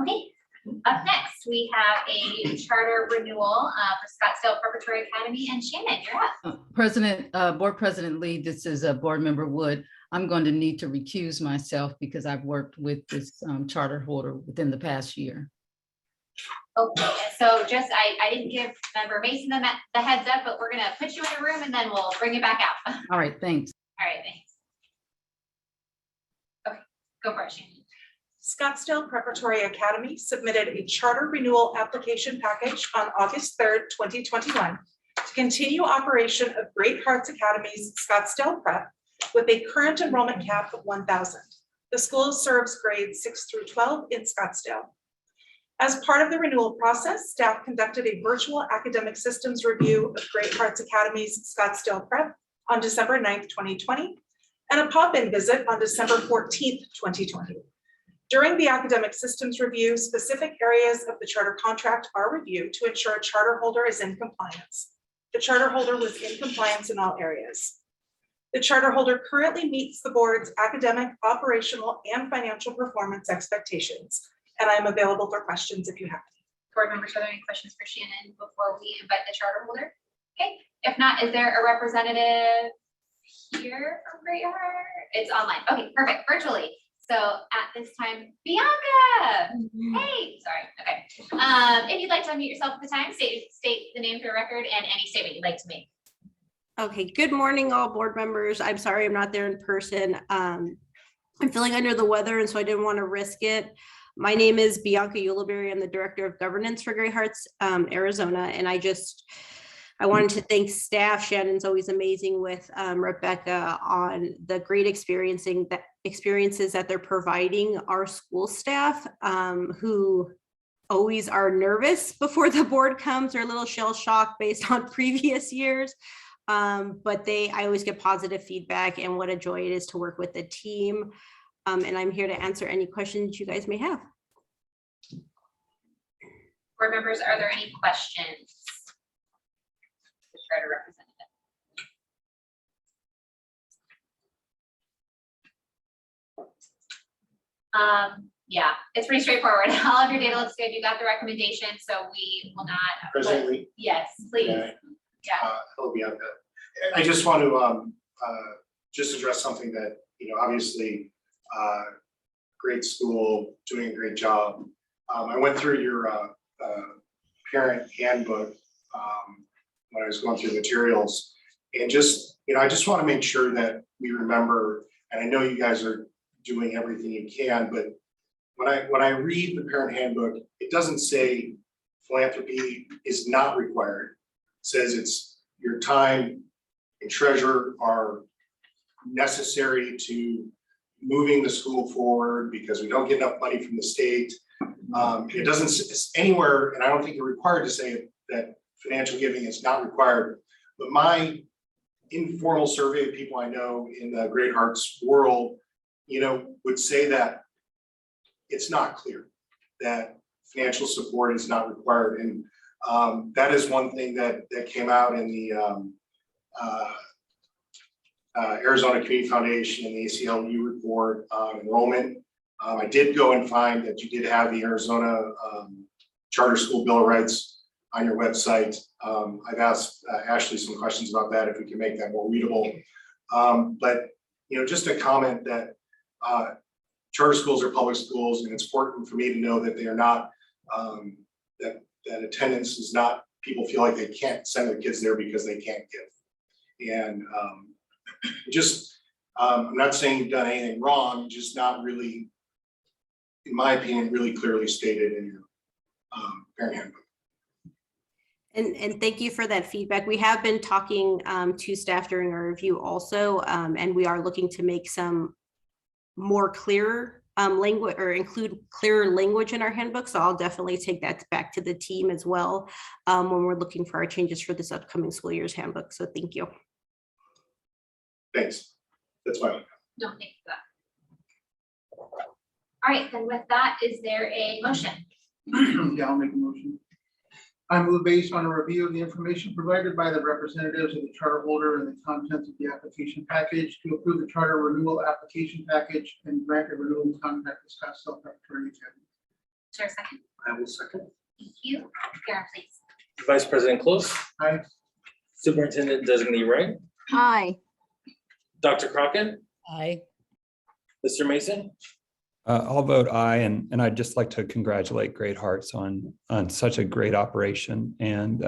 Okay, up next, we have a charter renewal for Scottsdale Preparatory Academy, and Shannon, you're up. Board President Lee, this is Board Member Wood. I'm going to need to recuse myself because I've worked with this charter holder within the past year. Okay, so just, I didn't give Member Mason the heads up, but we're gonna put you in a room and then we'll bring you back out. All right, thanks. All right, thanks. Okay, go for it, Shannon. Scottsdale Preparatory Academy submitted a charter renewal application package on August 3rd, 2021 to continue operation of Great Hearts Academy's Scottsdale Prep with a current enrollment cap of 1,000. The school serves grades 6 through 12 in Scottsdale. As part of the renewal process, staff conducted a virtual academic systems review of Great Hearts Academy's Scottsdale Prep on December 9th, 2020, and a pop-in visit on December 14th, 2020. During the academic systems review, specific areas of the charter contract are reviewed to ensure a charter holder is in compliance. The charter holder was in compliance in all areas. The charter holder currently meets the board's academic, operational, and financial performance expectations, and I am available for questions if you have any. Board members, are there any questions for Shannon before we invite the charter holder? Okay, if not, is there a representative here from Great Heart? It's online. Okay, perfect, virtually. So at this time, Bianca, hey, sorry, okay. If you'd like to unmute yourself at the time, state the name for the record and any statement you'd like to make. Okay, good morning, all board members. I'm sorry I'm not there in person. I'm feeling under the weather, and so I didn't want to risk it. My name is Bianca Uliberry. I'm the Director of Governance for Great Hearts, Arizona, and I wanted to thank staff. Shannon's always amazing with Rebecca on the great experiences that they're providing our school staff, who always are nervous before the board comes, or a little shell shocked based on previous years. But I always get positive feedback, and what a joy it is to work with the team. And I'm here to answer any questions you guys may have. Board members, are there any questions? Charter representative. Yeah, it's pretty straightforward. All of your data looks good. You got the recommendation, so we will not. Presently. Yes, please. Yeah. Hello, Bianca. I just want to just address something that, obviously, great school, doing a great job. I went through your parent handbook when I was going through materials, and just, I just want to make sure that we remember, and I know you guys are doing everything you can, but when I read the parent handbook, it doesn't say philanthropy is not required. It says it's your time and treasure are necessary to moving the school forward because we don't get enough money from the state. It doesn't anywhere, and I don't think you're required to say that financial giving is not required, but my informal survey of people I know in the Great Hearts world, would say that it's not clear. that financial support is not required. And that is one thing that came out in the Arizona Community Foundation and the ACLU report enrollment. I did go and find that you did have the Arizona Charter School Bill of Rights on your website. I've asked Ashley some questions about that, if we can make that more readable. But just a comment that charter schools are public schools, and it's important for me to know that they are not, that attendance is not, people feel like they can't send their kids there because they can't give. And I'm not saying you've done anything wrong, just not really, in my opinion, really clearly stated in your parent handbook. And thank you for that feedback. We have been talking to staff during our review also, and we are looking to make some more clear language or include clearer language in our handbook. So I'll definitely take that back to the team as well when we're looking for our changes for this upcoming school year's handbook. So thank you. Thanks. That's fine. No, thank you for that. All right, then with that, is there a motion? Yeah, I'll make a motion. I move based on a review of the information provided by the representatives of the charter holder and the contents of the application package to approve the charter renewal application package and grant a renewal contract with Scottsdale Preparatory Academy. Is there a second? I will second. Thank you. Karen, please. Vice President Close. Aye. Superintendent Designee Wright. Aye. Dr. Crockett. Aye. Mr. Mason. I'll vote aye, and I'd just like to congratulate Great Hearts on such a great operation, and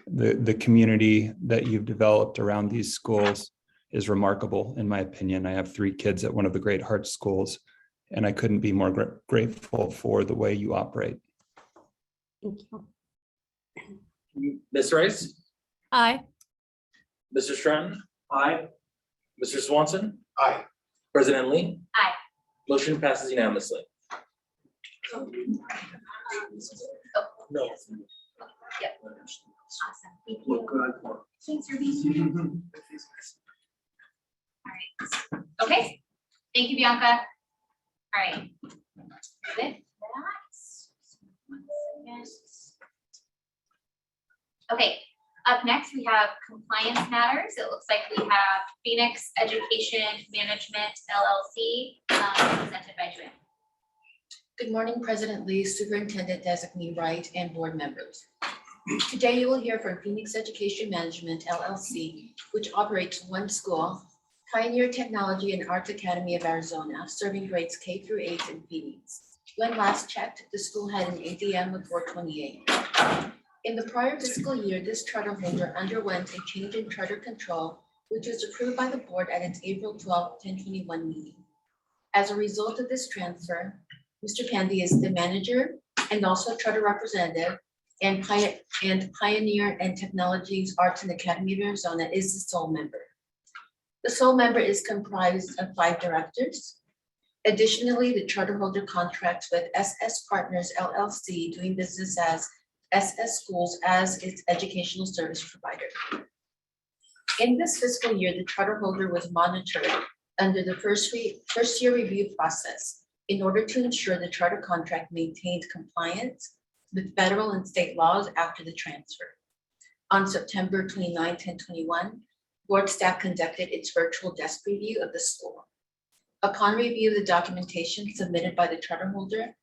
the community that you've developed around these schools is remarkable, in my opinion. I have 3 kids at one of the Great Hearts schools, and I couldn't be more grateful for the way you operate. Thank you. Ms. Rice. Aye. Mr. Stratton. Aye. Mr. Swanson. Aye. President Lee. Aye. Motion passes unanimously. Oh, No. yep. Awesome. Thank you. Thanks for being here. All right. Okay. Thank you, Bianca. All right. With that. 1 second. Okay. Up next, we have compliance matters. It looks like we have Phoenix Education Management LLC presented by Joanne. Good morning, President Lee, Superintendent Designee Wright, and board members. Today you will hear from Phoenix Education Management LLC, which operates 1 school, Pioneer Technology and Arts Academy of Arizona, serving grades K through 8 in Phoenix. When last checked, the school had an ADM of 428. In the prior fiscal year, this charter holder underwent a change in charter control, which was approved by the board at its April 12, 2021 meeting. As a result of this transfer, Mr. Pandy is the manager and also charter representative, and Pioneer and Technologies Arts and Academy of Arizona is the sole member. The sole member is comprised of 5 directors. Additionally, the charter holder contracts with SS Partners LLC, doing business as SS Schools as its educational service provider. In this fiscal year, the charter holder was monitored under the first year review process in order to ensure the charter contract maintained compliance with federal and state laws after the transfer. On September 29, 2021, board staff conducted its virtual desk review of the school. Upon review of the documentation submitted by the charter holder,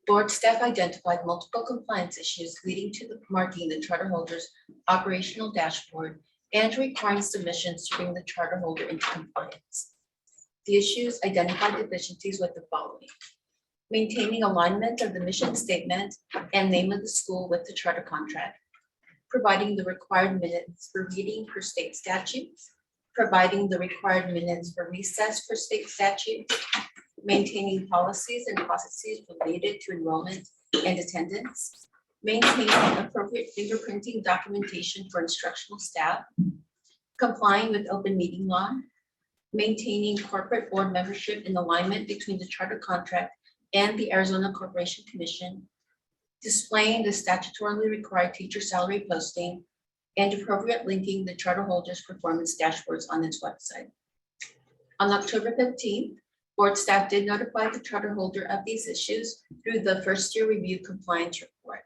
board staff identified multiple compliance issues leading to the marking the charter holder's operational dashboard and requiring submissions to bring the charter holder into compliance. The issues identified deficiencies with the following: maintaining alignment of the mission statement and name of the school with the charter contract, providing the required minutes for reading per state statutes, providing the required minutes for recess per state statutes, maintaining policies and processes related to enrollment and attendance, maintaining appropriate fingerprinting documentation for instructional staff, complying with open meeting law, maintaining corporate board membership in alignment between the charter contract and the Arizona Corporation Commission, displaying the statutorily required teacher salary posting, and appropriate linking the charter holder's performance dashboards on its website. On October 15th, Board staff did notify the charter holder of these issues through the first year review compliance report.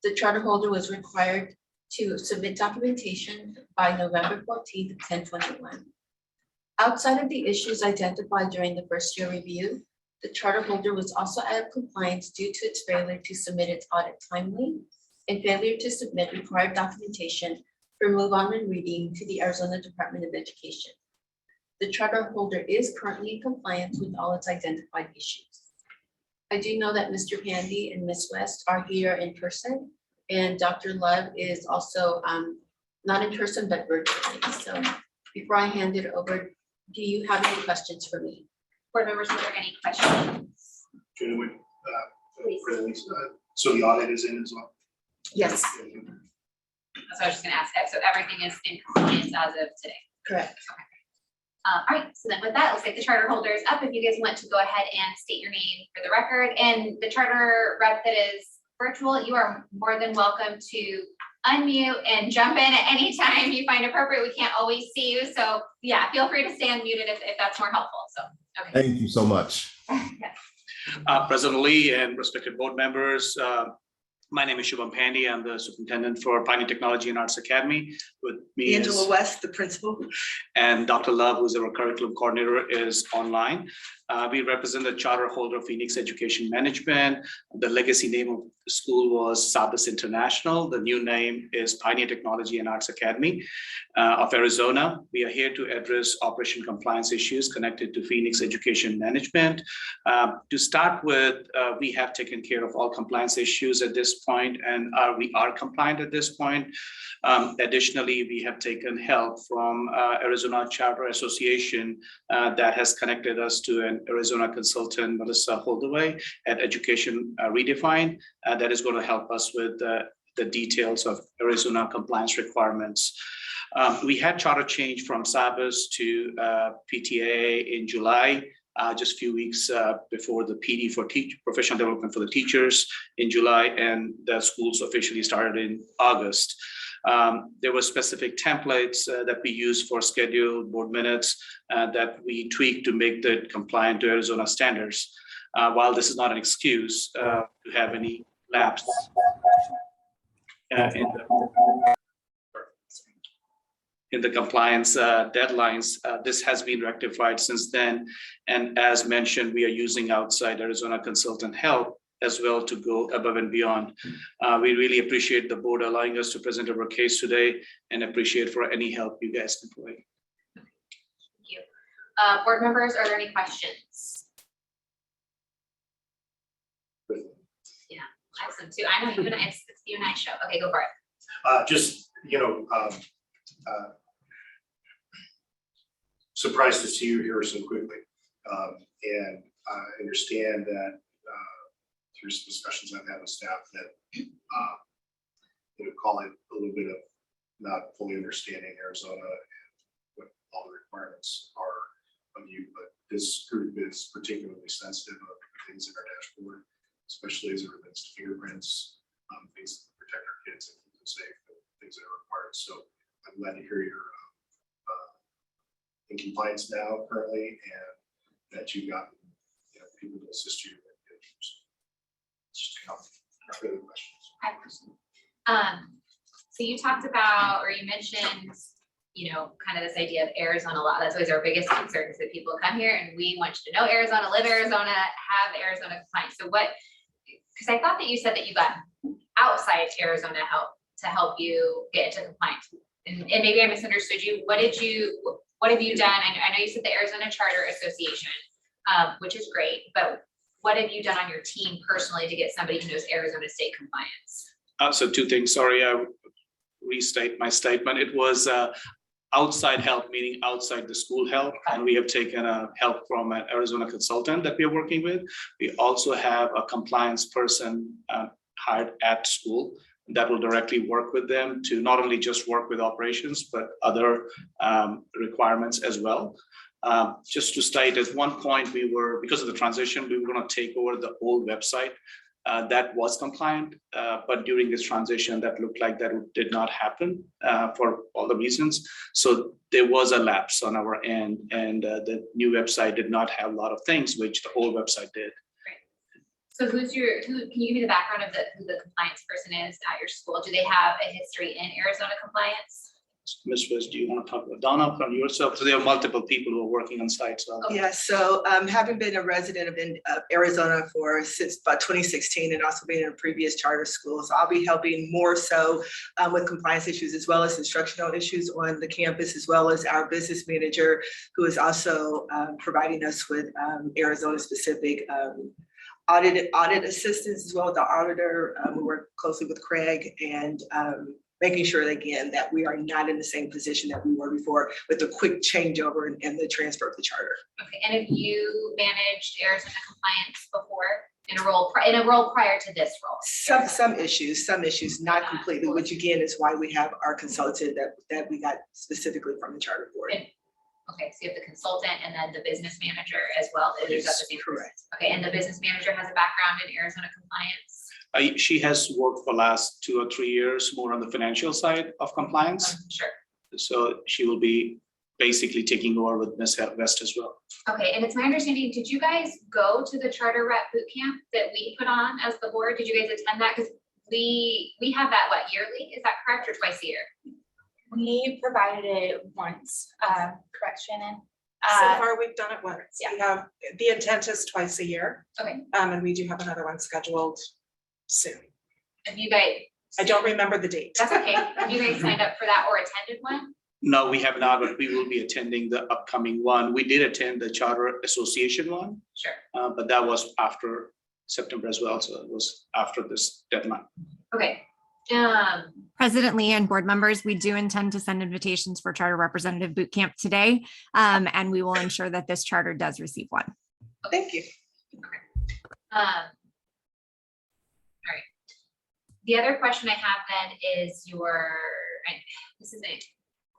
The charter holder was required to submit documentation by November 14th, 1021. Outside of the issues identified during the first year review, the charter holder was also out of compliance due to its failure to submit its audit timely and failure to submit required documentation for move on and reading to the Arizona Department of Education. The charter holder is currently in compliance with all its identified issues. I do know that Mr. Pandy and Ms. West are here in person, and Dr. Love is also not in person, but virtually. So before I hand it over, do you have any questions for me? Board members, are there any questions? So the audit is in as well? Yes. So I was just gonna ask, so everything is in compliance as of today? Correct. Okay. All right, so then with that, let's get the charter holders up. If you guys want to go ahead and state your name for the record, and the charter rep that is virtual, you are more than welcome to unmute and jump in at any time you find appropriate. We can't always see you, so yeah, feel free to stay unmuted if that's more helpful. So, okay. Thank you so much. President Lee and respected board members, my name is Shubham Pandey. I'm the superintendent for Pioneer Technology and Arts Academy. With me Angela West, the principal. And Dr. Love, who's our curriculum coordinator, is online. We represent the charter holder of Phoenix Education Management. The legacy name of the school was Sabas International. The new name is Pioneer Technology and Arts Academy of Arizona. We are here to address operation compliance issues connected to Phoenix Education Management. To start with, we have taken care of all compliance issues at this point, and we are compliant at this point. Additionally, we have taken help from Arizona Charter Association that has connected us to an Arizona consultant, Melissa Holdaway at Education Redefined, that is going to help us with the details of Arizona compliance requirements. We had charter change from Sabas to PTA in July, just a few weeks before the PD for professional development for the teachers in July, and the schools officially started in August. There were specific templates that we use for scheduled board minutes that we tweaked to make them compliant to Arizona standards. While this is not an excuse to have any lapse in the compliance deadlines, this has been rectified since then. And as mentioned, we are using outside Arizona consultant help as well to go above and beyond. We really appreciate the board allowing us to present our case today, and appreciate for any help you guys can provide. Thank you. Board members, are there any questions? Yeah, I have some too. I know it's you and I show. Okay, go for it. Just, surprised to see you here so quickly. And I understand that through some discussions I've had with staff that call it a little bit of not fully understanding Arizona and what all the requirements are of you, but this group is particularly sensitive of things in our dashboard, especially as it relates to fingerprints, things that protect our kids and keep them safe, and things that are required. So I'm glad to hear you're in compliance now currently, and that you've got people to assist you. Just to help. Further questions. I have a question. So you talked about, or you mentioned, kind of this idea of Arizona law. That's always our biggest concern, is that people come here and we want you to know Arizona, live Arizona, have Arizona compliance. So because I thought that you said that you got outside Arizona help to help you get into compliance. And maybe I misunderstood you. What have you done? I know you said the Arizona Charter Association, which is great, but what have you done on your team personally to get somebody who knows Arizona state compliance? So two things, sorry, I restate my statement. It was outside help, meaning outside the school help. And we have taken help from an Arizona consultant that we are working with. We also have a compliance person hired at school that will directly work with them to not only just work with operations, but other requirements as well. Just to state, at one point because of the transition, we were going to take over the old website that was compliant, but during this transition, that looked like that did not happen for all the reasons. So there was a lapse on our end, and the new website did not have a lot of things which the old website did. So can you give me the background of who the compliance person is at your school? Do they have a history in Arizona compliance? Ms. Wiz, do you want to talk about Donna from yourself? So there are multiple people who are working on site. So. Yeah, so having been a resident of Arizona since about 2016 and also being in a previous charter school, so I'll be helping more so with compliance issues as well as instructional issues on the campus, as well as our business manager, who is also providing us with Arizona specific audit assistance, as well as the auditor. We work closely with Craig and making sure again that we are not in the same position that we were before with the quick changeover and the transfer of the charter. Okay, and have you managed Arizona compliance before in a role prior to this role? Some issues, not completely, which again is why we have our consultant that we got specifically from the charter board. Okay, so you have the consultant and then the business manager as well. Yes, correct. Okay, and the business manager has a background in Arizona compliance? She has worked for the last 2 or 3 years more on the financial side of compliance. Sure. So she will be basically taking over with Ms. West as well. Okay, and it's my understanding, did you guys go to the charter rep boot camp that we put on as the board? Did you guys attend that? Because we have that, what, yearly? Is that correct, or twice a year? We provided it once, correct, Shannon? So far, we've done it once. Yeah. We have, the intent is twice a year. Okay. And we do have another one scheduled soon. Have you guys? I don't remember the date. That's okay. Have you guys signed up for that or attended one? No, we have not, but we will be attending the upcoming one. We did attend the Charter Association one. Sure. But that was after September as well, so it was after this deadline. Okay. President Lee and board members, we do intend to send invitations for Charter Representative Boot Camp today, and we will ensure that this charter does receive one. Thank you. All right. The other question I have then is this isn't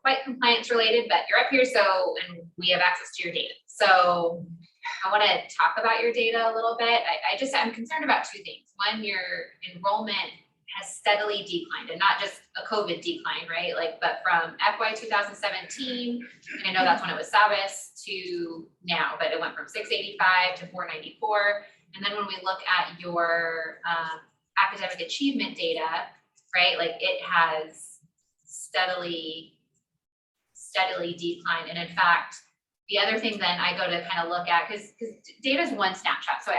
quite compliance related, but you're up here, and we have access to your data. So I want to talk about your data a little bit. I'm concerned about two things. One, your enrollment has steadily declined, and not just a COVID decline, right? But from FY 2017, and I know that's when it was Sabas, to now, but it went from 685 to 494. And then when we look at your academic achievement data, right, it has steadily declined. And in fact, the other thing then I go to kind of look at, because data is one snapshot. So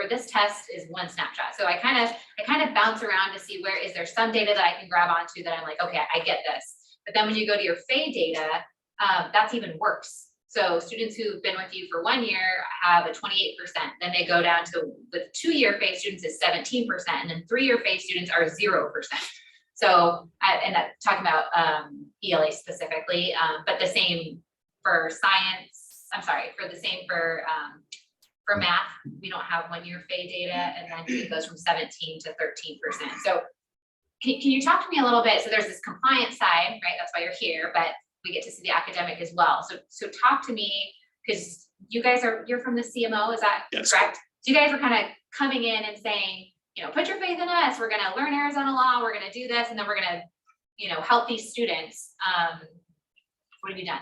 this test is one snapshot. So I kind of bounce around to see where is there some data that I can grab onto that I'm like, okay, I get this. But then when you go to your FAE data, that's even worse. So students who've been with you for 1 year have a 28%. Then they go down to, with 2-year FAE students is 17%, and then 3-year FAE students are 0%. So, and that's talking about ELA specifically, but the same for science, for math, we don't have 1-year FAE data, and then it goes from 17 to 13%. So can you talk to me a little bit? So there's this compliance side, right? That's why you're here, but we get to see the academic as well. So talk to me, because you're from the CMO, is that correct? So you guys were kind of coming in and saying, put your faith in us. We're going to learn Arizona law. We're going to do this, and then we're going to, help these students. What have you done?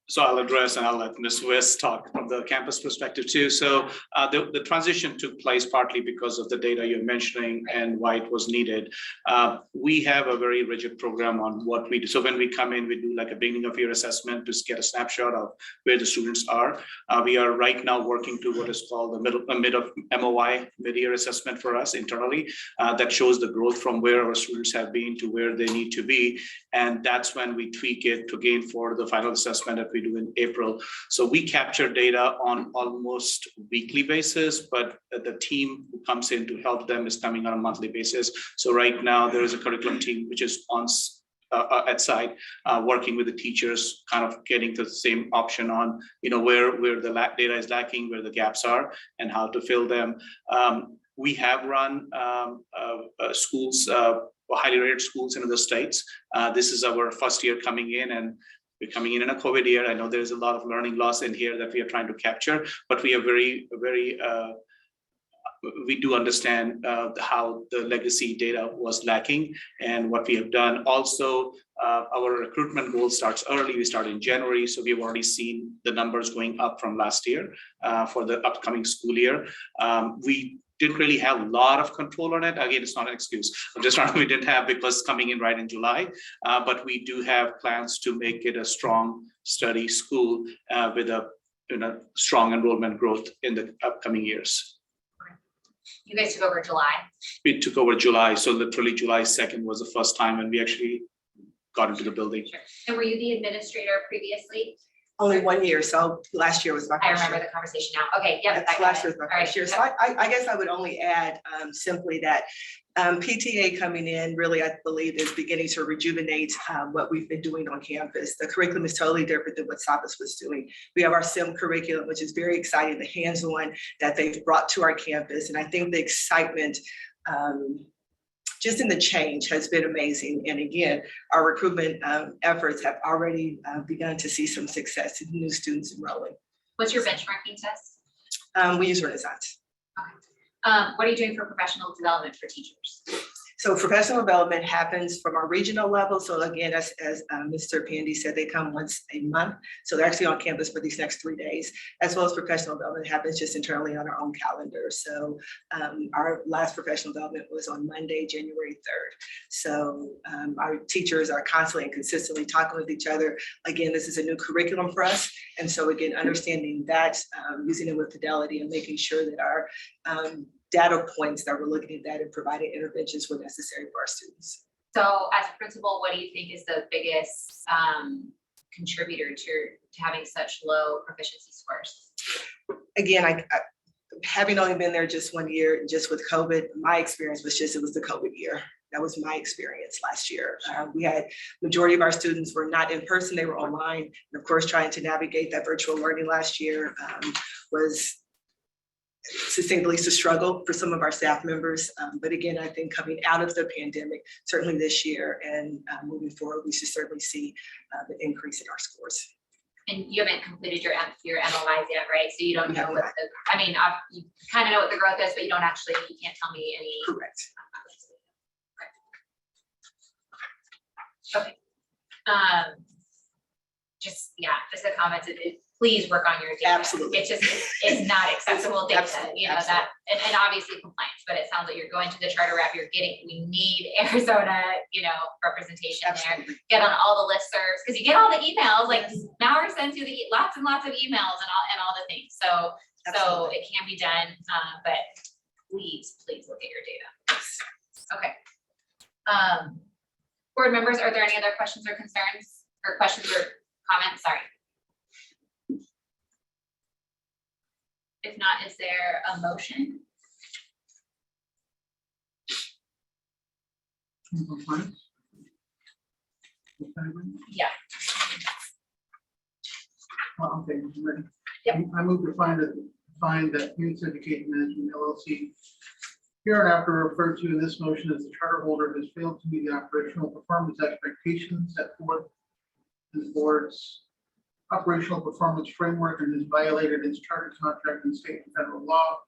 So I'll address, and I'll let Ms. West talk from the campus perspective too. So the transition took place partly because of the data you're mentioning and why it was needed. We have a very rigid program on what we do. So when we come in, we do like a beginning of year assessment to get a snapshot of where the students are. We are right now working to what is called the mid of MOI, mid-year assessment for us internally, that shows the growth from where our students have been to where they need to be. And that's when we tweak it to gain for the final assessment that we do in April. So we capture data on almost weekly basis, but the team who comes in to help them is coming on a monthly basis. So right now there is a curriculum team which is on at site, working with the teachers, kind of getting to the same option on, where the data is lacking, where the gaps are, and how to fill them. We have run schools, highly rated schools in other states. This is our first year coming in, and we're coming in a COVID year. I know there's a lot of learning loss in here that we are trying to capture, but we are very, very we do understand how the legacy data was lacking and what we have done. Also, our recruitment goal starts early. We start in January, so we've already seen the numbers going up from last year for the upcoming school year. We didn't really have a lot of control on it. Again, it's not an excuse. I'm just trying, we didn't have because coming in right in July, but we do have plans to make it a strong, steady school with a strong enrollment growth in the upcoming years. You guys took over July. We took over July, so literally July 2nd was the first time when we actually got into the building. Sure. And were you the administrator previously? Only 1 year, so last year was my I first remember year. the conversation now. Okay, yep. I got Last it. year was my All first right, year. So yep. I guess I would only add simply that PTA coming in really, I believe, is beginning to rejuvenate what we've been doing on campus. The curriculum is totally different than what SAPAS was doing. We have our SIM curriculum, which is very exciting, the hands-on that they've brought to our campus. And I think the excitement just in the change has been amazing. And again, our recruitment efforts have already begun to see some success in new students enrolling. What's your benchmarking test? We use Renaissance. What are you doing for professional development for teachers? So professional development happens from our regional level. So again, as Mr. Pandy said, they come once a month. So they're actually on campus for these next 3 days, as well as professional development happens just internally on our own calendar. So our last professional development was on Monday, January 3rd. So our teachers are constantly and consistently talking with each other. Again, this is a new curriculum for us. And so again, understanding that, using it with fidelity and making sure that our data points that we're looking at that and providing interventions were necessary for our students. So as a principal, what do you think is the biggest contributor to having such low proficiency scores? Again, I having only been there just 1 year, just with COVID, my experience was just, it was the COVID year. That was my experience last year. We had majority of our students were not in person, they were online. And of course, trying to navigate that virtual learning last year was, to say the least, a struggle for some of our staff members. But again, I think coming out of the pandemic, certainly this year and moving forward, we should certainly see the increase in our scores. And you haven't completed your MLIs yet, right? So you don't know what the, I mean, you kind of know what the growth is, but you don't actually, you can't tell me any. Correct. Okay. Just a comment. Please work on your data. Absolutely. It's just, it's not accessible data, Absolutely. you know, that, and obviously compliance, but it sounds like you're going to the charter rep, we need Arizona, representation there. Get on all the listservs, because you get all the emails, like Mauer sends you lots and lots of emails and all the things. So it can be done, but please look at your data. Okay. Board members, are there any other questions or concerns or questions or comments? Sorry. If not, is there a motion? Yeah. Okay, I'm ready. Yep. I move to find that Humanities Education Management LLC hereinafter referred to in this motion as the charter holder has failed to meet the operational performance expectations set forth in the board's operational performance framework and has violated its charter contract and state and federal law.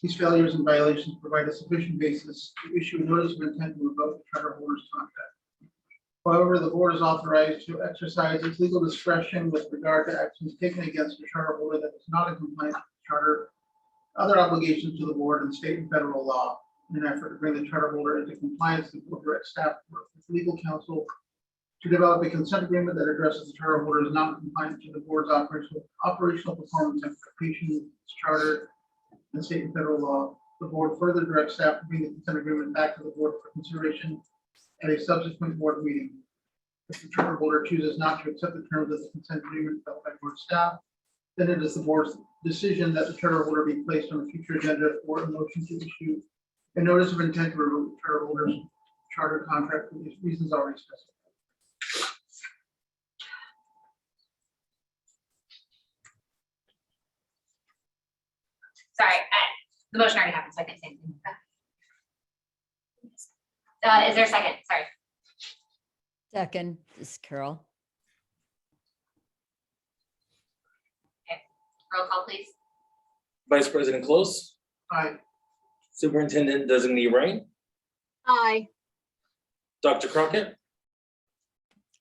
These failures and violations provide a sufficient basis to issue a notice of intent to revoke the charter holder's contract. However, the board is authorized to exercise its legal discretion with regard to actions taken against the charter holder that is not in compliance with the charter, other obligations to the board and state and federal law. In an effort to bring the charter holder into compliance, the board directs staff to work with legal counsel to develop a consent agreement that addresses the charter holder's non-compliance to the board's operational performance expectations, charter, and state and federal law. The board further directs staff to bring the consent agreement back to the board for consideration at a subsequent board meeting. If the charter holder chooses not to accept the terms of the consent agreement felt by board staff, then it is the board's decision that the charter holder be placed on a future agenda for a motion to issue a notice of intent to revoke the charter holder's charter contract for these reasons already specified. Sorry, the motion already happened, so I can't say anything. Is there a second? Sorry. Second, this is Carol. Okay, roll call, please. Vice President Close, Aye. Superintendent Designee Wright, Aye. Dr. Crockett,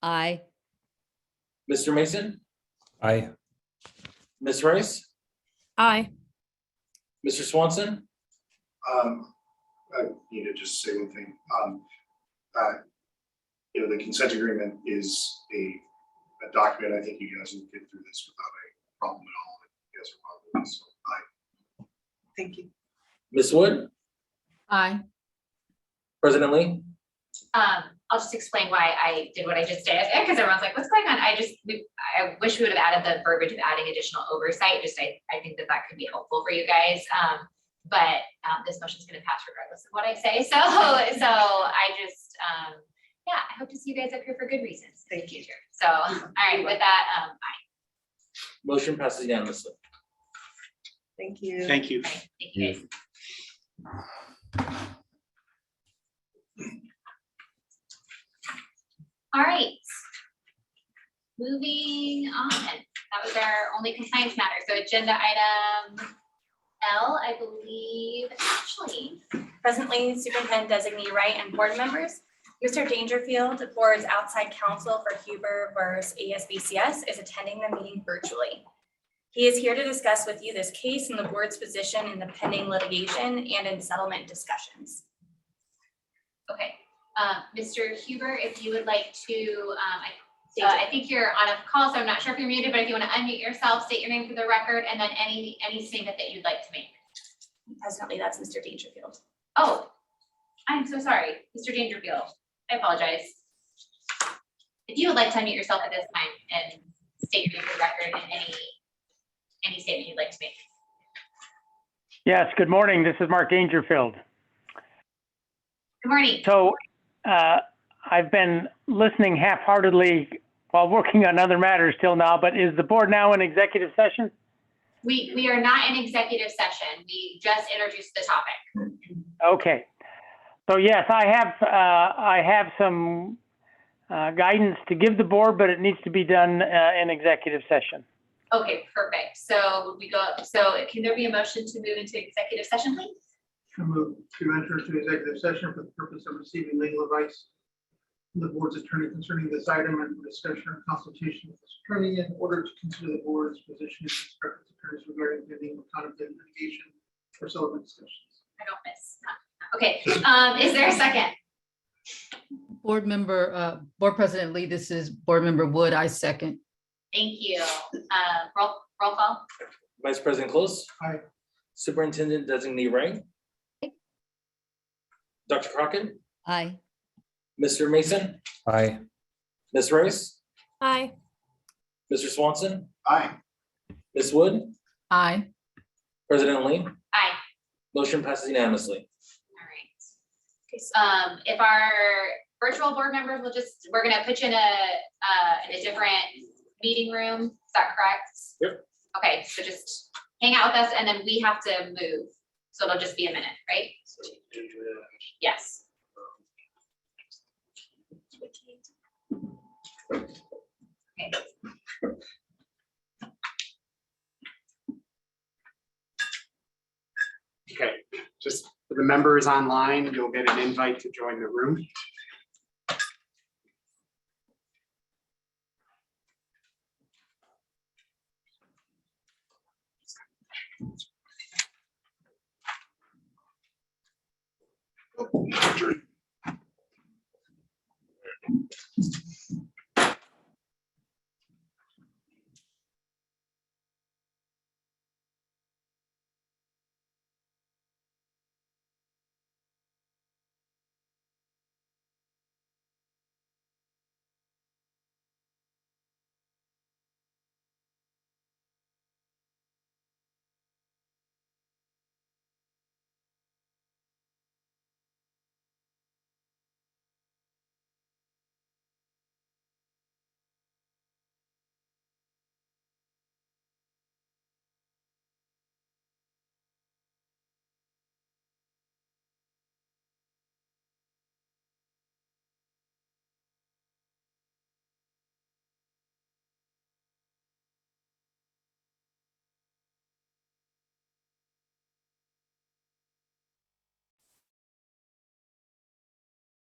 Aye. Mr. Mason, Aye. Ms. Rice, Aye. Mr. Swanson, I need to just say one thing. The consent agreement is a document. I think you guys will get through this without a problem at all. You guys are probably, so Thank you. Ms. Wood, Aye. President Lee. I'll just explain why I did what I just did, because everyone's like, what's going on? I wish we would have added the verbiage of adding additional oversight. I think that could be helpful for you guys. But this motion is going to pass regardless of what I say. So I just, I hope to see you guys up here for good reasons. Thank you. So, all right, with that, aye. Motion passes unanimously. Thank you. Thank you. Thank you. All right. Moving on. That was our only compliance matter. So agenda item L, I believe, Ashley. Presently, Superintendent Designee Wright and board members. Mr. Dangerfield, the board's outside counsel for Huber versus ASBCS, is attending the meeting virtually. He is here to discuss with you this case and the board's position in the pending litigation and in settlement discussions. Okay, Mr. Huber, if you would like to, I think you're on a call, so I'm not sure if you're muted, but if you want to unmute yourself, state your name for the record, and then any statement that you'd like to make. Presently, that's Mr. Dangerfield. Oh, I'm so sorry, Mr. Dangerfield. I apologize. If you would like to unmute yourself at this time and state your name for the record and any statement you'd like to make. Yes, good morning. This is Mark Dangerfield. Good morning. So I've been listening half-heartedly while working on other matters till now, but is the board now in executive session? We are not in executive session. We just introduced the topic. Okay. So yes, I have some guidance to give the board, but it needs to be done in executive session. Okay, perfect. So can there be a motion to move into executive session, please? I move to enter into executive session for the purpose of receiving legal advice from the board's attorney concerning this item and for discussion or consultation with this attorney in order to consider the board's position and instruct its attorneys regarding pending or contemplated litigation or settlement discussions. I don't miss. Okay, is there a second? Board President Lee, this is Board Member Wood. I second. Thank you. Roll call. Vice President Close. Aye. Superintendent Designee Wright. Dr. Crockett, Aye. Mr. Mason, Aye. Ms. Rice, Aye. Mr. Swanson, aye. Ms. Wood, Aye. President Lee. Aye. Motion passes unanimously. All right. If our virtual board members we're gonna put you in a different meeting room. Is that correct? Yep. Okay, so just hang out with us and then we have to move. So it'll just be a minute, right? Yes. Okay. Okay, just for the members online, you'll get an invite to join the room.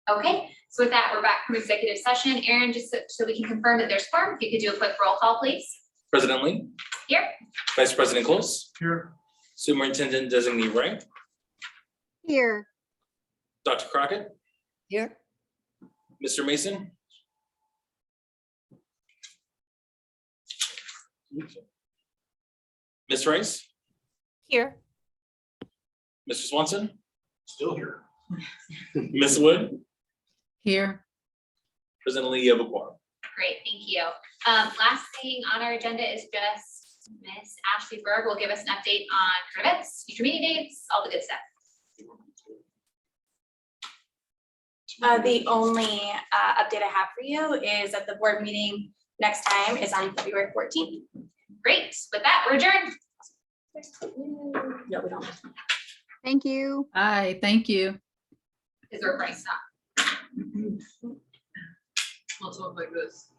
Okay, so with that, we're back from executive session. Aaron, just so we can confirm that there's quorum, if you could do a quick roll call, please. President Lee, Here. Vice President Close, Here. Superintendent Designee Wright, Here. Dr. Crockett, Here. Mr. Mason. Ms. Rice, Here. Mr. Swanson, Still here. Ms. Wood, Here. President Lee, you have a quorum. Great, thank you. Last thing on our agenda is just Miss Ashley Berg will give us an update on current events, future meeting dates, all the good stuff. The only update I have for you is that the board meeting next time is on February 14th. Great, with that, we're adjourned. No, we don't. Thank you. Aye, thank you. Is there a price stop? Let's look like this.